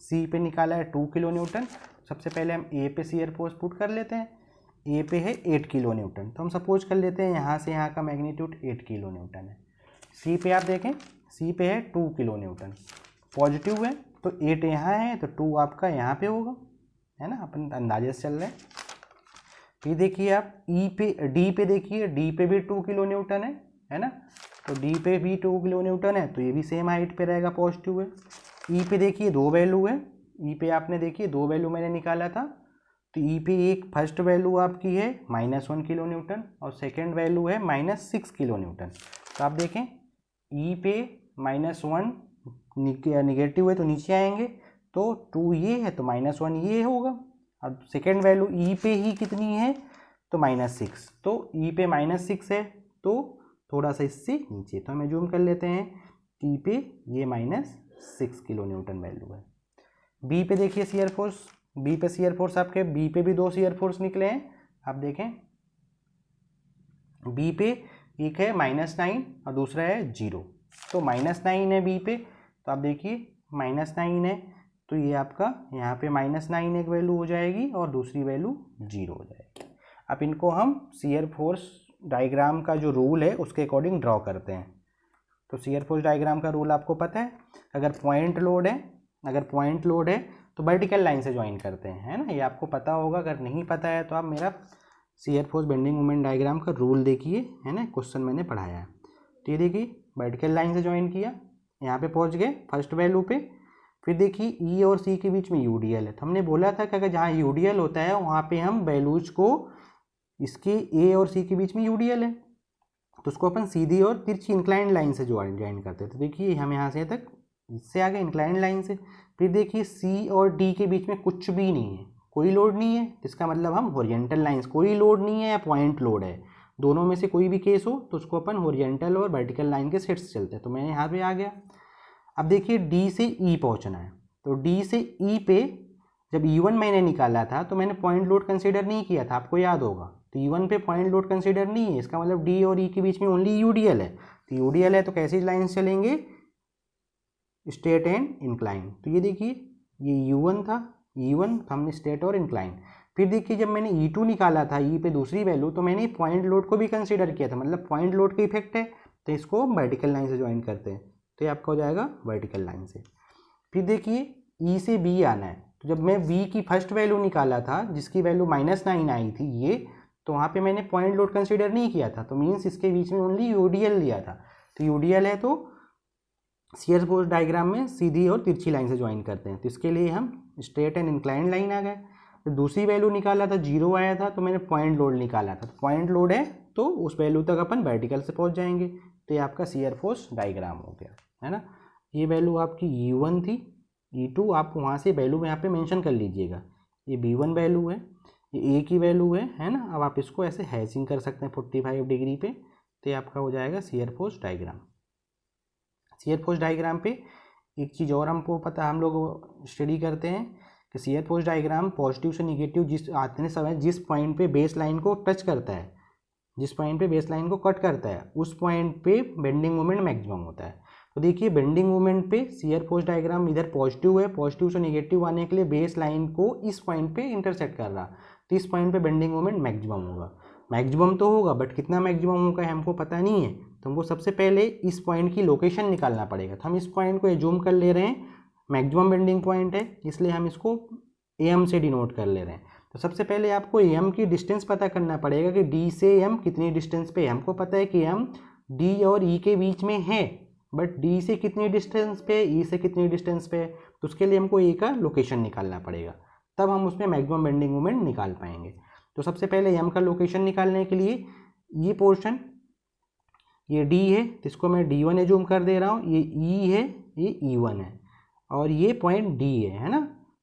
सी पे निकाला है 2 किलो न्यूटन। सबसे पहले हम ए पे शियर फोर्स पुट कर लेते हैं। ए पे है 8 किलो न्यूटन, तो हम सपोज कर लेते हैं यहाँ से यहाँ का मैग्नीट्यूड 8 किलो न्यूटन है। सी पे आप देखें, सी पे है 2 किलो न्यूटन, पॉजिटिव है तो 8 यहाँ है तो 2 आपका यहाँ पे होगा, है ना, अपन अंदाजे से चल रहे हैं। फिर देखिए आप ई पे, डी पे देखिए, डी पे भी 2 किलो न्यूटन है ना, तो डी पे भी 2 किलो न्यूटन है तो ये भी सेम हाइट पे रहेगा, पॉजिटिव है। ई पे देखिए 2 वैल्यू है, ई पे आपने देखिए 2 वैल्यू मैंने निकाला था, तो ई पे एक फर्स्ट वैल्यू आपकी है -1 किलो न्यूटन और सेकेंड वैल्यू है -6 किलो न्यूटन। तो आप देखें ई पे -1 निगेटिव है तो नीचे आएंगे, तो 2 ये है तो -1 ये होगा। अब सेकेंड वैल्यू ई पे ही कितनी है तो -6, तो ई पे -6 है तो थोड़ा सा इससे नीचे, तो हमें जूम कर लेते हैं, ई पे ये -6 किलो न्यूटन वैल्यू है। बी पे देखिए शियर फोर्स, बी पे शियर फोर्स आपके, बी पे भी 2 शियर फोर्स निकले हैं, आप देखें बी पे एक है -9 और दूसरा है 0, तो -9 है बी पे, तो आप देखिए -9 है तो ये आपका यहाँ पे -9 एक वैल्यू हो जाएगी और दूसरी वैल्यू 0 हो जाएगी। अब इनको हम शियर फोर्स डायग्राम का जो रूल है उसके अकॉर्डिंग ड्रॉ करते हैं। तो शियर फोर्स डायग्राम का रूल आपको पता है, अगर पॉइंट लोड है तो वर्टिकल लाइन से ज्वाइन करते हैं, है ना, ये आपको पता होगा। अगर नहीं पता है तो आप मेरा shear force bending moment diagram का रूल देखिए, है ना, क्वेश्चन मैंने पढ़ाया है। तो ये देखिए वर्टिकल लाइन से ज्वाइन किया, यहाँ पे पहुँच गए फर्स्ट वैल्यू पे। फिर देखिए ई और सी के बीच में यूडीएल है, तो हमने बोला था कि अगर जहाँ यूडीएल होता है वहाँ पे हम वैल्यूज को, इसके ए और सी के बीच में यूडीएल है तो उसको अपन सीधी और तिरछी इंक्लाइंड लाइन से ज्वाइन करते हैं। तो देखिए हम यहाँ से तक इससे आगे इंक्लाइंड लाइन से। फिर देखिए सी और डी के बीच में कुछ भी नहीं है, कोई लोड नहीं है, इसका मतलब हम हॉरिजॉन्टल लाइंस, कोई लोड नहीं है या पॉइंट लोड है, दोनों में से कोई भी केस हो तो उसको अपन हॉरिजॉन्टल और वर्टिकल लाइन के सेट से चलते हैं। तो मैंने यहाँ पे आ गया। अब देखिए डी से ई पहुँचना है, तो डी से ई पे जब E1 मैंने निकाला था तो मैंने पॉइंट लोड कंसीडर नहीं किया था, आपको याद होगा। तो E1 पे पॉइंट लोड कंसीडर नहीं है, इसका मतलब डी और ई के बीच में ओनली यूडीएल है। तो यूडीएल है तो कैसी लाइन चलेंगे, स्ट्रेट एंड इंक्लाइन। तो ये देखिए ये U1 था, E1 तो हमने स्ट्रेट और इंक्लाइन। फिर देखिए जब मैंने E2 निकाला था, ई पे दूसरी वैल्यू, तो मैंने पॉइंट लोड को भी कंसीडर किया था, मतलब पॉइंट लोड का इफेक्ट है तो इसको वर्टिकल लाइन से ज्वाइन करते हैं, तो ये आपका हो जाएगा वर्टिकल लाइन से। फिर देखिए ई से बी आना है, तो जब मैं बी की फर्स्ट वैल्यू निकाला था जिसकी वैल्यू -9 आई थी ये, तो वहाँ पे मैंने पॉइंट लोड कंसीडर नहीं किया था, तो मीन्स इसके बीच में ओनली यूडीएल लिया था। तो यूडीएल है तो शियर फोर्स डायग्राम में सीधी और तिरछी लाइन से ज्वाइन करते हैं, तो इसके लिए हम स्ट्रेट एंड इंक्लाइंड लाइन आ गए। फिर दूसरी वैल्यू निकाला था 0 आया था, तो मैंने पॉइंट लोड निकाला था। पॉइंट लोड है तो उस वैल्यू तक अपन वर्टिकल से पहुंच जाएंगे। तो ये आपका शियर फोर्स डायग्राम हो गया, है ना। ये वैल्यू आपकी E1 थी, E2 आप वहाँ से वैल्यू यहाँ पे मेंशन कर लीजिएगा। ये B1 वैल्यू है, ये A की वैल्यू है ना। अब आप इसको ऐसे हैचिंग कर सकते हैं 45 डिग्री पे, तो ये आपका हो जाएगा shear force diagram. Shear force diagram पे एक चीज़ और हमको पता, हम लोग स्टडी करते हैं कि शियर फोर्स डायग्राम पॉजिटिव से निगेटिव जिस आते समय जिस पॉइंट पे बेस लाइन को टच करता है, जिस पॉइंट पे बेस लाइन को कट करता है, उस पॉइंट पे बेंडिंग मोमेंट मैक्सिमम होता है। तो देखिए बेंडिंग मोमेंट पे शियर फोर्स डायग्राम इधर पॉजिटिव है, पॉजिटिव से नेगेटिव आने के लिए बेस लाइन को इस पॉइंट पे इंटरसेक्ट कर रहा, तो इस पॉइंट पे बेंडिंग मोमेंट मैक्सिमम होगा। मैक्सिमम तो होगा बट कितना मैक्सिमम होगा हमको पता नहीं है, तो हमको सबसे पहले इस पॉइंट की लोकेशन निकालना पड़ेगा। तो हम इस पॉइंट को एज्यूम कर ले रहे हैं मैक्सिमम बेंडिंग पॉइंट है, इसलिए हम इसको AM से डिनोट कर ले रहे हैं। तो सबसे पहले आपको AM की डिस्टेंस पता करना पड़ेगा कि D से M कितनी डिस्टेंस पे है। हमको पता है कि M D और E के बीच में है, बट D से कितनी डिस्टेंस पे, E से कितनी डिस्टेंस पे, तो उसके लिए हमको A का लोकेशन निकालना पड़ेगा, तब हम उसमें मैक्सिमम बेंडिंग मोमेंट निकाल पाएंगे। तो सबसे पहले M का लोकेशन निकालने के लिए ये पोर्शन, ये D है तो इसको मैं D1 एज्यूम कर दे रहा हूँ, ये E है, ये E1 है, और ये पॉइंट D है ना।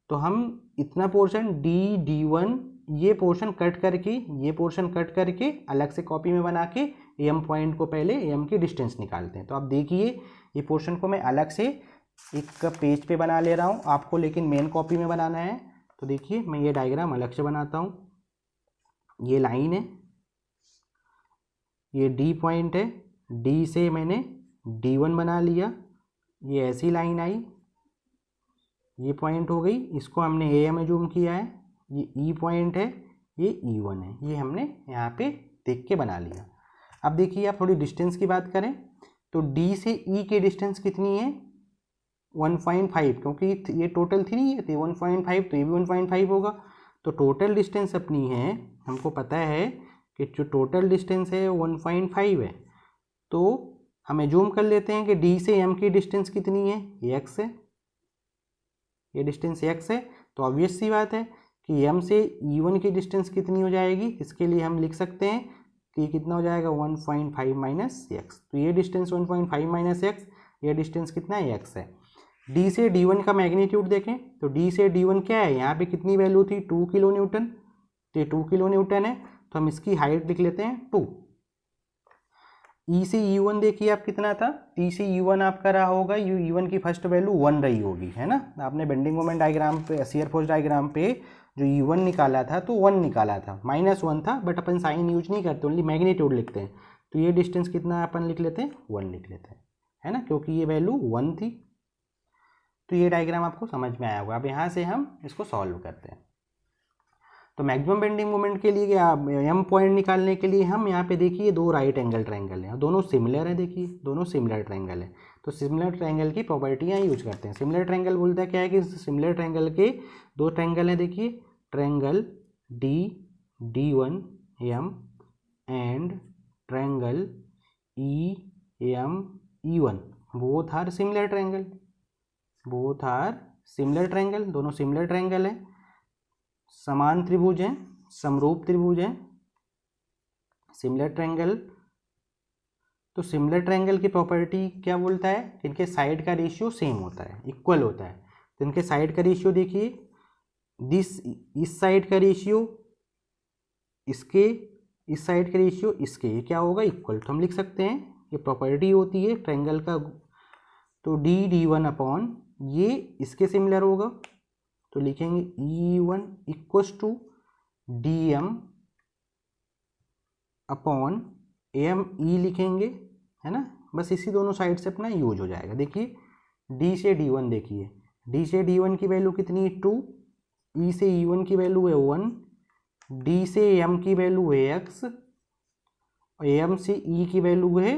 तो हम इतना पोर्शन D1 ये पोर्शन कट करके, ये पोर्शन कट करके अलग से कॉपी में बना के AM पॉइंट को पहले AM की डिस्टेंस निकालते हैं। तो आप देखिए ये पोर्शन को मैं अलग से एक पेज पे बना ले रहा हूँ, आपको लेकिन मेन कॉपी में बनाना है। तो देखिए मैं ये डायग्राम अलग से बनाता हूँ। ये लाइन है, ये D पॉइंट है, D से मैंने D1 बना लिया, ये ऐसी लाइन आई, ये पॉइंट हो गई, इसको हमने AM एज्यूम किया है, ये E पॉइंट है, ये E1 है, ये हमने यहाँ पे देख के बना लिया। अब देखिए आप थोड़ी डिस्टेंस की बात करें तो D से E की डिस्टेंस कितनी है 1.5, क्योंकि ये टोटल 3 है तो 1.5, तो ये भी 1.5 होगा। तो टोटल डिस्टेंस अपनी है, हमको पता है कि जो टोटल डिस्टेंस है 1.5 है। तो हम एज्यूम कर लेते हैं कि D से M की डिस्टेंस कितनी है, ये x है, ये डिस्टेंस x है। तो ऑब्वियस सी बात है कि M से E1 की डिस्टेंस कितनी हो जाएगी, इसके लिए हम लिख सकते हैं कि ये कितना हो जाएगा 1.5 माइनस एक्स। तो ये डिस्टेंस 1.5 माइनस एक्स, ये डिस्टेंस कितना है x है। D से D1 का मैग्नीट्यूड देखें तो D से D1 क्या है, यहाँ पे कितनी वैल्यू थी 2 किलो न्यूटन, तो ये 2 किलो न्यूटन है, तो हम इसकी हाइट लिख लेते हैं 2। E से E1 देखिए आप कितना था, E से E1 आपका रहा होगा, E1 की फर्स्ट वैल्यू 1 रही होगी, है ना। आपने बेंडिंग मोमेंट डायग्राम पे, शियर फोर्स डायग्राम पे जो E1 निकाला था तो 1 निकाला था, -1 था, बट अपन साइन यूज नहीं करते, ओनली मैग्नीट्यूड लिखते हैं। तो ये डिस्टेंस कितना अपन लिख लेते हैं 1 लिख लेते हैं, है ना, क्योंकि ये वैल्यू 1 थी। तो ये डायग्राम आपको समझ में आया होगा। अब यहाँ से हम इसको सॉल्व करते हैं। तो मैक्सिमम बेंडिंग मोमेंट के लिए क्या, M पॉइंट निकालने के लिए हम यहाँ पे देखिए 2 राइट एंगल ट्रायंगल हैं, दोनों सिमिलर हैं, देखिए दोनों सिमिलर ट्रायंगल है। तो सिमिलर ट्रायंगल की प्रॉपर्टियाँ यूज करते हैं। सिमिलर ट्रायंगल बोलता है क्या है कि सिमिलर ट्रायंगल के 2 ट्रायंगल हैं, देखिए triangle D1 M and triangle EM E1, both are similar triangle, both are similar triangle, दोनों सिमिलर ट्रायंगल है, समान त्रिभुज हैं, समरूप त्रिभुज हैं, सिमिलर ट्रायंगल। तो सिमिलर ट्रायंगल की प्रॉपर्टी क्या बोलता है कि इनके साइड का रेशियो सेम होता है, इक्वल होता है। तो इनके साइड का रेशियो देखिए, इस साइड का रेशियो इसके, इस साइड का रेशियो इसके, ये क्या होगा इक्वल। तो हम लिख सकते हैं ये प्रॉपर्टी होती है ट्रायंगल का। तो D1 अपॉन ये इसके सिमिलर होगा, तो लिखेंगे E1 equals to DM upon ME लिखेंगे, है ना। बस इसी दोनों साइड से अपना यूज हो जाएगा। देखिए D से D1 देखिए, D से D1 की वैल्यू कितनी है 2, E से E1 की वैल्यू है 1, D से M की वैल्यू है x, और M से E की वैल्यू है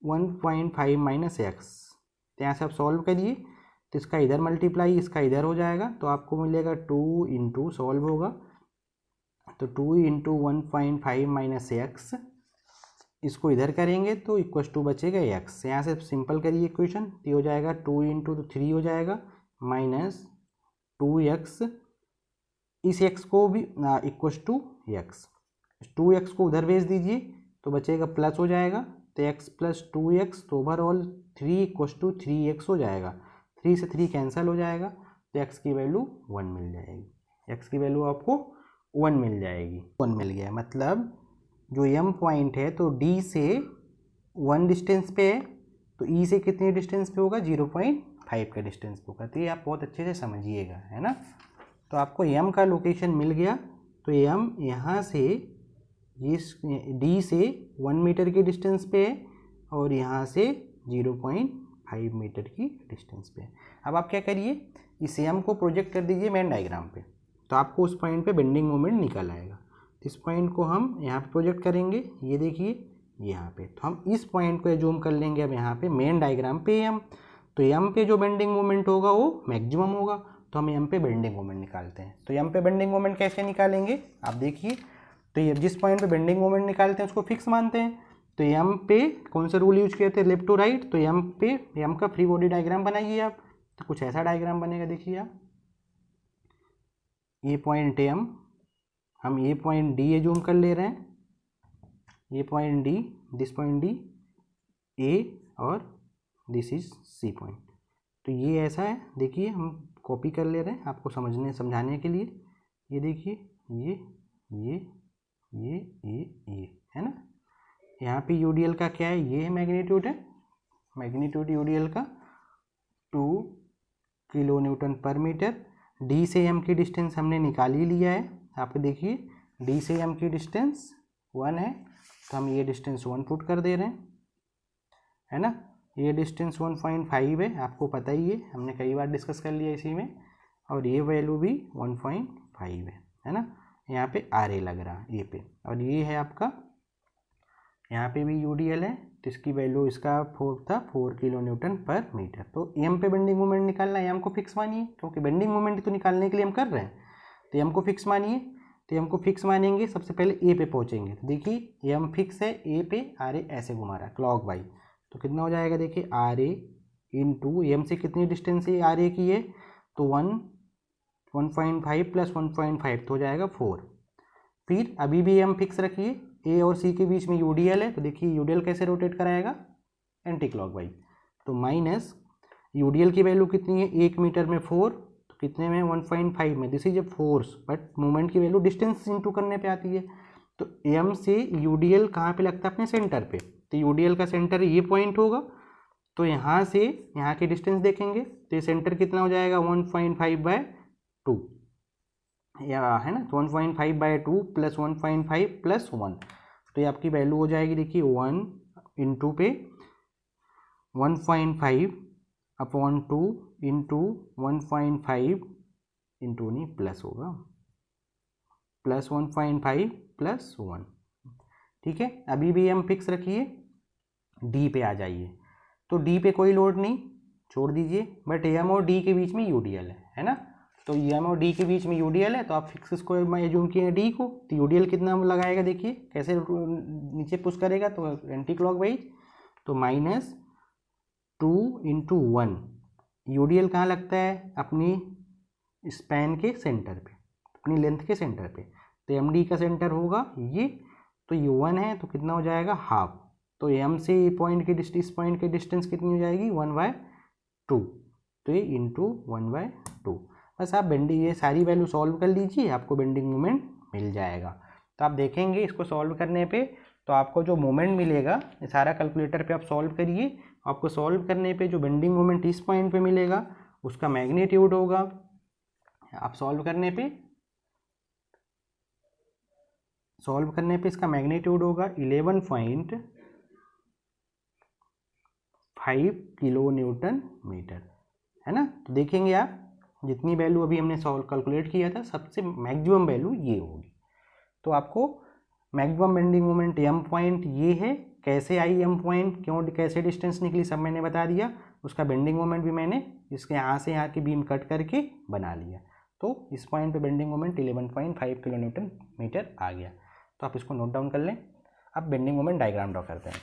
1.5 माइनस एक्स। तो यहाँ से आप सॉल्व करिए तो इसका इधर मल्टीप्लाई, इसका इधर हो जाएगा, तो आपको मिलेगा 2 इंटू, सॉल्व होगा तो 2 इंटू 1.5 माइनस एक्स, इसको इधर करेंगे तो इक्वस टू बचेगा एक्स। यहाँ से सिंपल करिए इक्वेशन, तो हो जाएगा 2 इंटू तो 3 हो जाएगा माइनस 2x इस x को भी इक्वस टू एक्स, 2x को उधर भेज दीजिए तो बचेगा प्लस हो जाएगा, तो x प्लस 2x, तो ओवरऑल 3 इक्वस टू 3x हो जाएगा। 3 से 3 कैंसिल हो जाएगा, तो x की वैल्यू 1 मिल जाएगी। x की वैल्यू आपको 1 मिल जाएगी। 1 मिल गया, मतलब जो m पॉइंट है तो d से 1 डिस्टेंस पे है, तो e से कितने डिस्टेंस पे होगा, 0.5 का डिस्टेंस पे होगा। तो ये आप बहुत अच्छे से समझिएगा, है ना। तो आपको m का लोकेशन मिल गया, तो m यहाँ से ये d से 1 मीटर की डिस्टेंस पे है और यहाँ से 0.5 मीटर की डिस्टेंस पे है। अब आप क्या करिए, इस m को प्रोजेक्ट कर दीजिए मेन डायग्राम पे, तो आपको उस पॉइंट पे बेंडिंग मोमेंट निकल आएगा। इस पॉइंट को हम यहाँ पे प्रोजेक्ट करेंगे, ये देखिए यहाँ पे, तो हम इस पॉइंट को जूम कर लेंगे अब यहाँ पे मेन डायग्राम पे m, तो m पे जो बेंडिंग मोमेंट होगा वो मैक्सिमम होगा, तो हम m पे बेंडिंग मोमेंट निकालते हैं। तो m पे बेंडिंग मोमेंट कैसे निकालेंगे आप देखिए, तो ये जिस पॉइंट पे बेंडिंग मोमेंट निकालते हैं उसको फिक्स मानते हैं, तो m पे कौन सा रूल यूज किए थे, लेफ्ट टू राइट, तो m पे m का फ्री बॉडी डायग्राम बनाइए आप, तो कुछ ऐसा डायग्राम बनेगा, देखिए आप, ये पॉइंट है हम ये पॉइंट डी ए जूम कर ले रहे हैं, ये point D, this point D A और दिस इज सी पॉइंट। तो ये ऐसा है, देखिए हम कॉपी कर ले रहे हैं आपको समझाने के लिए। ये देखिए ये है ना। यहाँ पे यूडीएल का क्या है, ये मैग्नीट्यूड है, मैग्नीट्यूड यूडीएल का 2 किलो न्यूटन पर मीटर। डी से एम की डिस्टेंस हमने निकाल ही लिया है, आप देखिए डी से एम की डिस्टेंस 1 है, तो हम ये डिस्टेंस 1 पुट कर दे रहे हैं, है ना। ये डिस्टेंस 1.5 है, आपको पता ही है, हमने कई बार डिस्कस कर लिया इसी में, और ये वैल्यू भी 1.5 है ना। यहाँ पे आर ए लग रहा है ए पे, और ये है आपका, यहाँ पे भी यूडीएल है, तो इसकी वैल्यू इसका 4 था 4 किलो न्यूटन पर मीटर। तो एम पे बेंडिंग मोमेंट निकालना है, एम को फिक्स मानिए, क्योंकि बेंडिंग मोमेंट तो निकालने के लिए हम कर रहे हैं, तो एम को फिक्स मानिए। तो एम को फिक्स मानेंगे, सबसे पहले ए पे पहुँचेंगे, तो देखिए एम फिक्स है ए पे, आर ए ऐसे घुमा रहा है क्लॉक वाइज, तो कितना हो जाएगा, देखिए आर ए इंटू एम से कितनी डिस्टेंस है आर ए की है, तो 1.5 प्लस 1.5 तो हो जाएगा 4। फिर अभी भी एम फिक्स रखिए, ए और सी के बीच में यूडीएल है, तो देखिए यूडीएल कैसे रोटेट कराएगा, एंटी क्लॉकवाइज, तो माइनस यूडीएल की वैल्यू कितनी है, 1 मीटर में 4, तो कितने में 1.5 में, this is a force, but movement की वैल्यू डिस्टेंस इंटू करने पे आती है। तो एम से यूडीएल कहाँ पे लगता है, अपने सेंटर पे, तो यूडीएल का सेंटर ये पॉइंट होगा, तो यहाँ से यहाँ की डिस्टेंस देखेंगे, तो ये सेंटर कितना हो जाएगा 1.5/2 या है ना, 1.5/2 प्लस 1.5 प्लस 1, तो ये आपकी वैल्यू हो जाएगी, देखिए 1 इंटू पे 1.5/2 इंटू 1.5 इंटू नहीं प्लस होगा, प्लस 1.5 प्लस 1, ठीक है। अभी भी हम फिक्स रखिए, डी पे आ जाइए, तो डी पे कोई लोड नहीं, छोड़ दीजिए, बट एम और डी के बीच में यूडीएल है ना, तो एम और डी के बीच में यूडीएल है, तो आप फिक्स इसको एज्यूम किए डी को, तो यूडीएल कितना लगाएगा, देखिए कैसे नीचे पुश करेगा, तो एंटी क्लॉकवाइज, तो -2 इंटू 1, यूडीएल कहाँ लगता है, अपनी स्पैन के सेंटर पे, अपनी लेंथ के सेंटर पे, तो एम डी का सेंटर होगा ये, तो ये 1 है, तो कितना हो जाएगा हाफ, तो एम से ये पॉइंट की डिस्टेंस, इस पॉइंट की डिस्टेंस कितनी हो जाएगी 1/2, तो ये इंटू 1/2। बस आप बेंडिंग ये सारी वैल्यू सॉल्व कर लीजिए, आपको बेंडिंग मोमेंट मिल जाएगा। तो आप देखेंगे इसको सॉल्व करने पे, तो आपको जो मोमेंट मिलेगा, ये सारा कैलकुलेटर पे आप सॉल्व करिए, आपको सॉल्व करने पे जो बेंडिंग मोमेंट इस पॉइंट पे मिलेगा उसका मैग्नीट्यूड होगा, आप सॉल्व करने पे इसका मैग्नीट्यूड होगा 11.5 किलो न्यूटन मीटर, है ना। तो देखेंगे आप जितनी वैल्यू अभी हमने सॉल्व कैलकुलेट किया था, सबसे मैक्सिमम वैल्यू ये होगी, तो आपको maximum bending moment M point ये है, कैसे आई एम पॉइंट, क्यों कैसे डिस्टेंस निकली, सब मैंने बता दिया, उसका बेंडिंग मोमेंट भी मैंने इसके यहाँ से यहाँ की बीम कट करके बना लिया, तो इस पॉइंट पे bending moment 11.5 kilo newton metre आ गया, तो आप इसको नोट डाउन कर लें। अब बेंडिंग मोमेंट डायग्राम ड्रॉ करते हैं,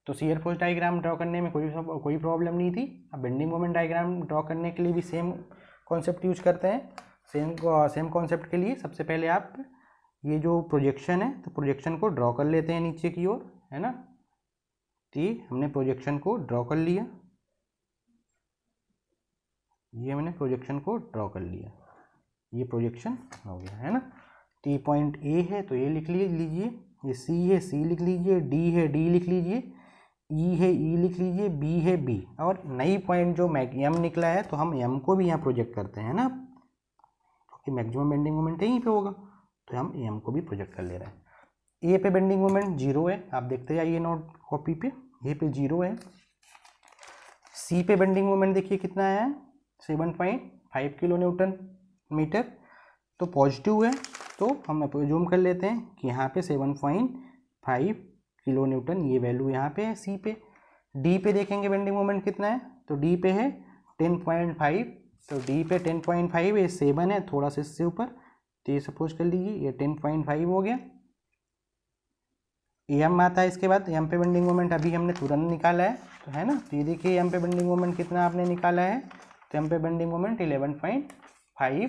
तो शियर फोर्स डायग्राम ड्रॉ करने में कोई प्रॉब्लम नहीं थी। अब बेंडिंग मोमेंट डायग्राम ड्रॉ करने के लिए भी सेम कॉन्सेप्ट यूज करते हैं, सेम कॉन्सेप्ट के लिए सबसे पहले आप ये जो प्रोजेक्शन है तो प्रोजेक्शन को ड्रॉ कर लेते हैं नीचे की ओर, है ना। तो ये हमने प्रोजेक्शन को ड्रॉ कर लिया, ये हमने प्रोजेक्शन को ड्रॉ कर लिया, ये प्रोजेक्शन हो गया, है ना। तो ये पॉइंट ए है तो ए लिख लीजिए, ये सी है सी लिख लीजिए, डी है डी लिख लीजिए, ई है ई लिख लीजिए, बी है बी। और नई पॉइंट जो एम निकला है तो हम एम को भी यहाँ प्रोजेक्ट करते हैं ना, क्योंकि मैक्सिमम बेंडिंग मोमेंट यहीं पे होगा तो हम एम को भी प्रोजेक्ट कर ले रहे हैं। ए पे बेंडिंग मोमेंट 0 है, आप देखते जाइए नोट कॉपी पे, ए पे 0 है। सी पे बेंडिंग मोमेंट देखिए कितना आया है 7.5 किलो न्यूटन मीटर, तो पॉजिटिव है, तो हम जूम कर लेते हैं कि यहाँ पे 7.5 किलो न्यूटन ये वैल्यू यहाँ पे है सी पे। डी पे देखेंगे बेंडिंग मोमेंट कितना है, तो डी पे है 10.5, तो डी पे 10.5 है, 7 है थोड़ा सा इससे ऊपर, तो ये सपोज कर लीजिए ये 10.5 हो गया। एम आता है इसके बाद, एम पे बेंडिंग मोमेंट अभी हमने तुरंत निकाला है, तो है ना। तो ये देखिए एम पे बेंडिंग मोमेंट कितना आपने निकाला है, तो एम पे bending moment 11.5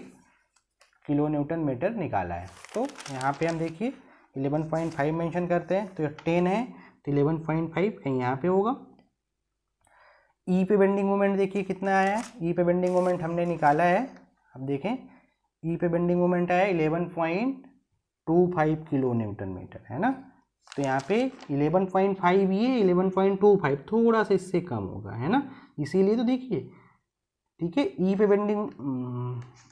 kilo newton metre निकाला है। तो यहाँ पे हम देखिए 11.5 मेंशन करते हैं, तो 10 है तो 11.5 कहीं यहाँ पे होगा। ई पे बेंडिंग मोमेंट देखिए कितना आया है, ई पे बेंडिंग मोमेंट हमने निकाला है, अब देखें ई पे बेंडिंग मोमेंट आया 11.25 किलो न्यूटन मीटर, है ना। तो यहाँ पे 11.5 ये 11.25 थोड़ा सा इससे कम होगा, है ना, इसीलिए तो देखिए, ठीक है। ई पे बेंडिंग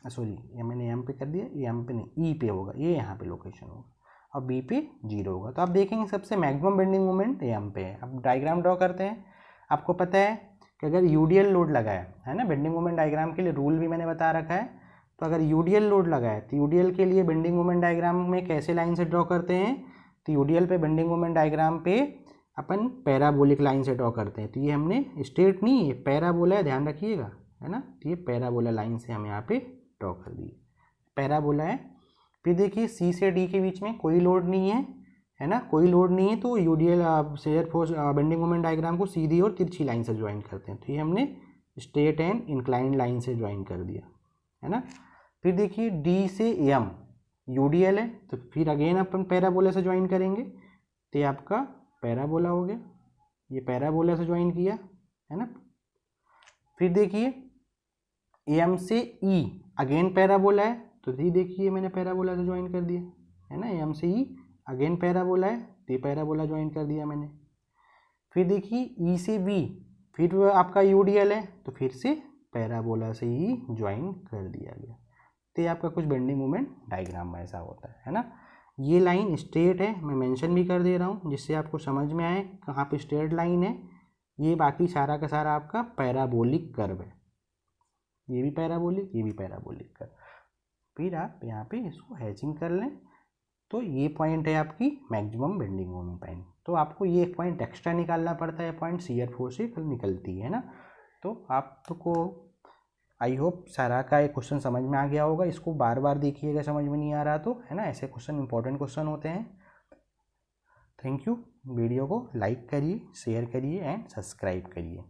सॉरी ये मैंने एम पे कर दिया, ये एम पे नहीं ई पे होगा, ये यहाँ पे लोकेशन होगा, और बी पे 0 होगा। तो आप देखेंगे सबसे मैक्सिमम बेंडिंग मोमेंट एम पे है। अब डायग्राम ड्रॉ करते हैं। आपको पता है कि अगर यूडीएल लोड लगा है ना, बेंडिंग मोमेंट डायग्राम के लिए रूल भी मैंने बता रखा है। तो अगर यूडीएल लोड लगा है तो यूडीएल के लिए बेंडिंग मोमेंट डायग्राम में कैसे लाइन से ड्रॉ करते हैं, तो यूडीएल पे बेंडिंग मोमेंट डायग्राम पे अपन पैराबोलिक लाइन से ड्रॉ करते हैं। तो ये हमने स्ट्रेट नहीं, ये पैराबोला है, ध्यान रखिएगा, है ना। तो ये पैराबोला लाइन से हम यहाँ पे ड्रॉ कर दिए, पैराबोला है। फिर देखिए सी से डी के बीच में कोई लोड नहीं है ना, कोई लोड नहीं है, तो UDL shear force bending moment diagram को सीधी और तिरछी लाइन से ज्वाइन करते हैं। तो ये हमने स्ट्रेट एंड इंक्लाइंड लाइन से ज्वाइन कर दिया, है ना। फिर देखिए डी से एम यूडीएल है, तो फिर अगेन अपन पैराबोला से ज्वाइन करेंगे, तो ये आपका पैराबोला हो गया, ये पैराबोला से ज्वाइन किया, है ना। फिर देखिए एम से ई अगेन पैराबोला है, तो ये देखिए मैंने पैराबोला से ज्वाइन कर दिया, है ना। एम से ई अगेन पैराबोला है, तो ये पैराबोला ज्वाइन कर दिया मैंने। फिर देखिए ई से बी फिर आपका यूडीएल है, तो फिर से पैराबोला से ही ज्वाइन कर दिया गया। तो ये आपका कुछ बेंडिंग मोमेंट डायग्राम में ऐसा होता है ना। ये लाइन स्ट्रेट है, मैं मेंशन भी कर दे रहा हूँ जिससे आपको समझ में आए कहाँ पे स्ट्रेट लाइन है। ये बाकी सारा का सारा आपका पैराबोलिक कर्व है, ये भी पैराबोलिक, ये भी पैराबोलिक कर्व। फिर आप यहाँ पे इसको हैचिंग कर लें, तो ये पॉइंट है आपकी मैक्सिमम बेंडिंग मोमेंट पॉइंट। तो आपको ये एक पॉइंट एक्स्ट्रा निकालना पड़ता है, पॉइंट शियर फोर्स से निकलती है ना। तो आपको आई होप सारा का एक क्वेश्चन समझ में आ गया होगा। इसको बार बार देखिएगा, समझ में नहीं आ रहा तो, है ना। ऐसे क्वेश्चन इंपॉर्टेंट क्वेश्चन होते हैं। Thank you. वीडियो को लाइक करिए, शेयर करिए एंड सब्सक्राइब करिए।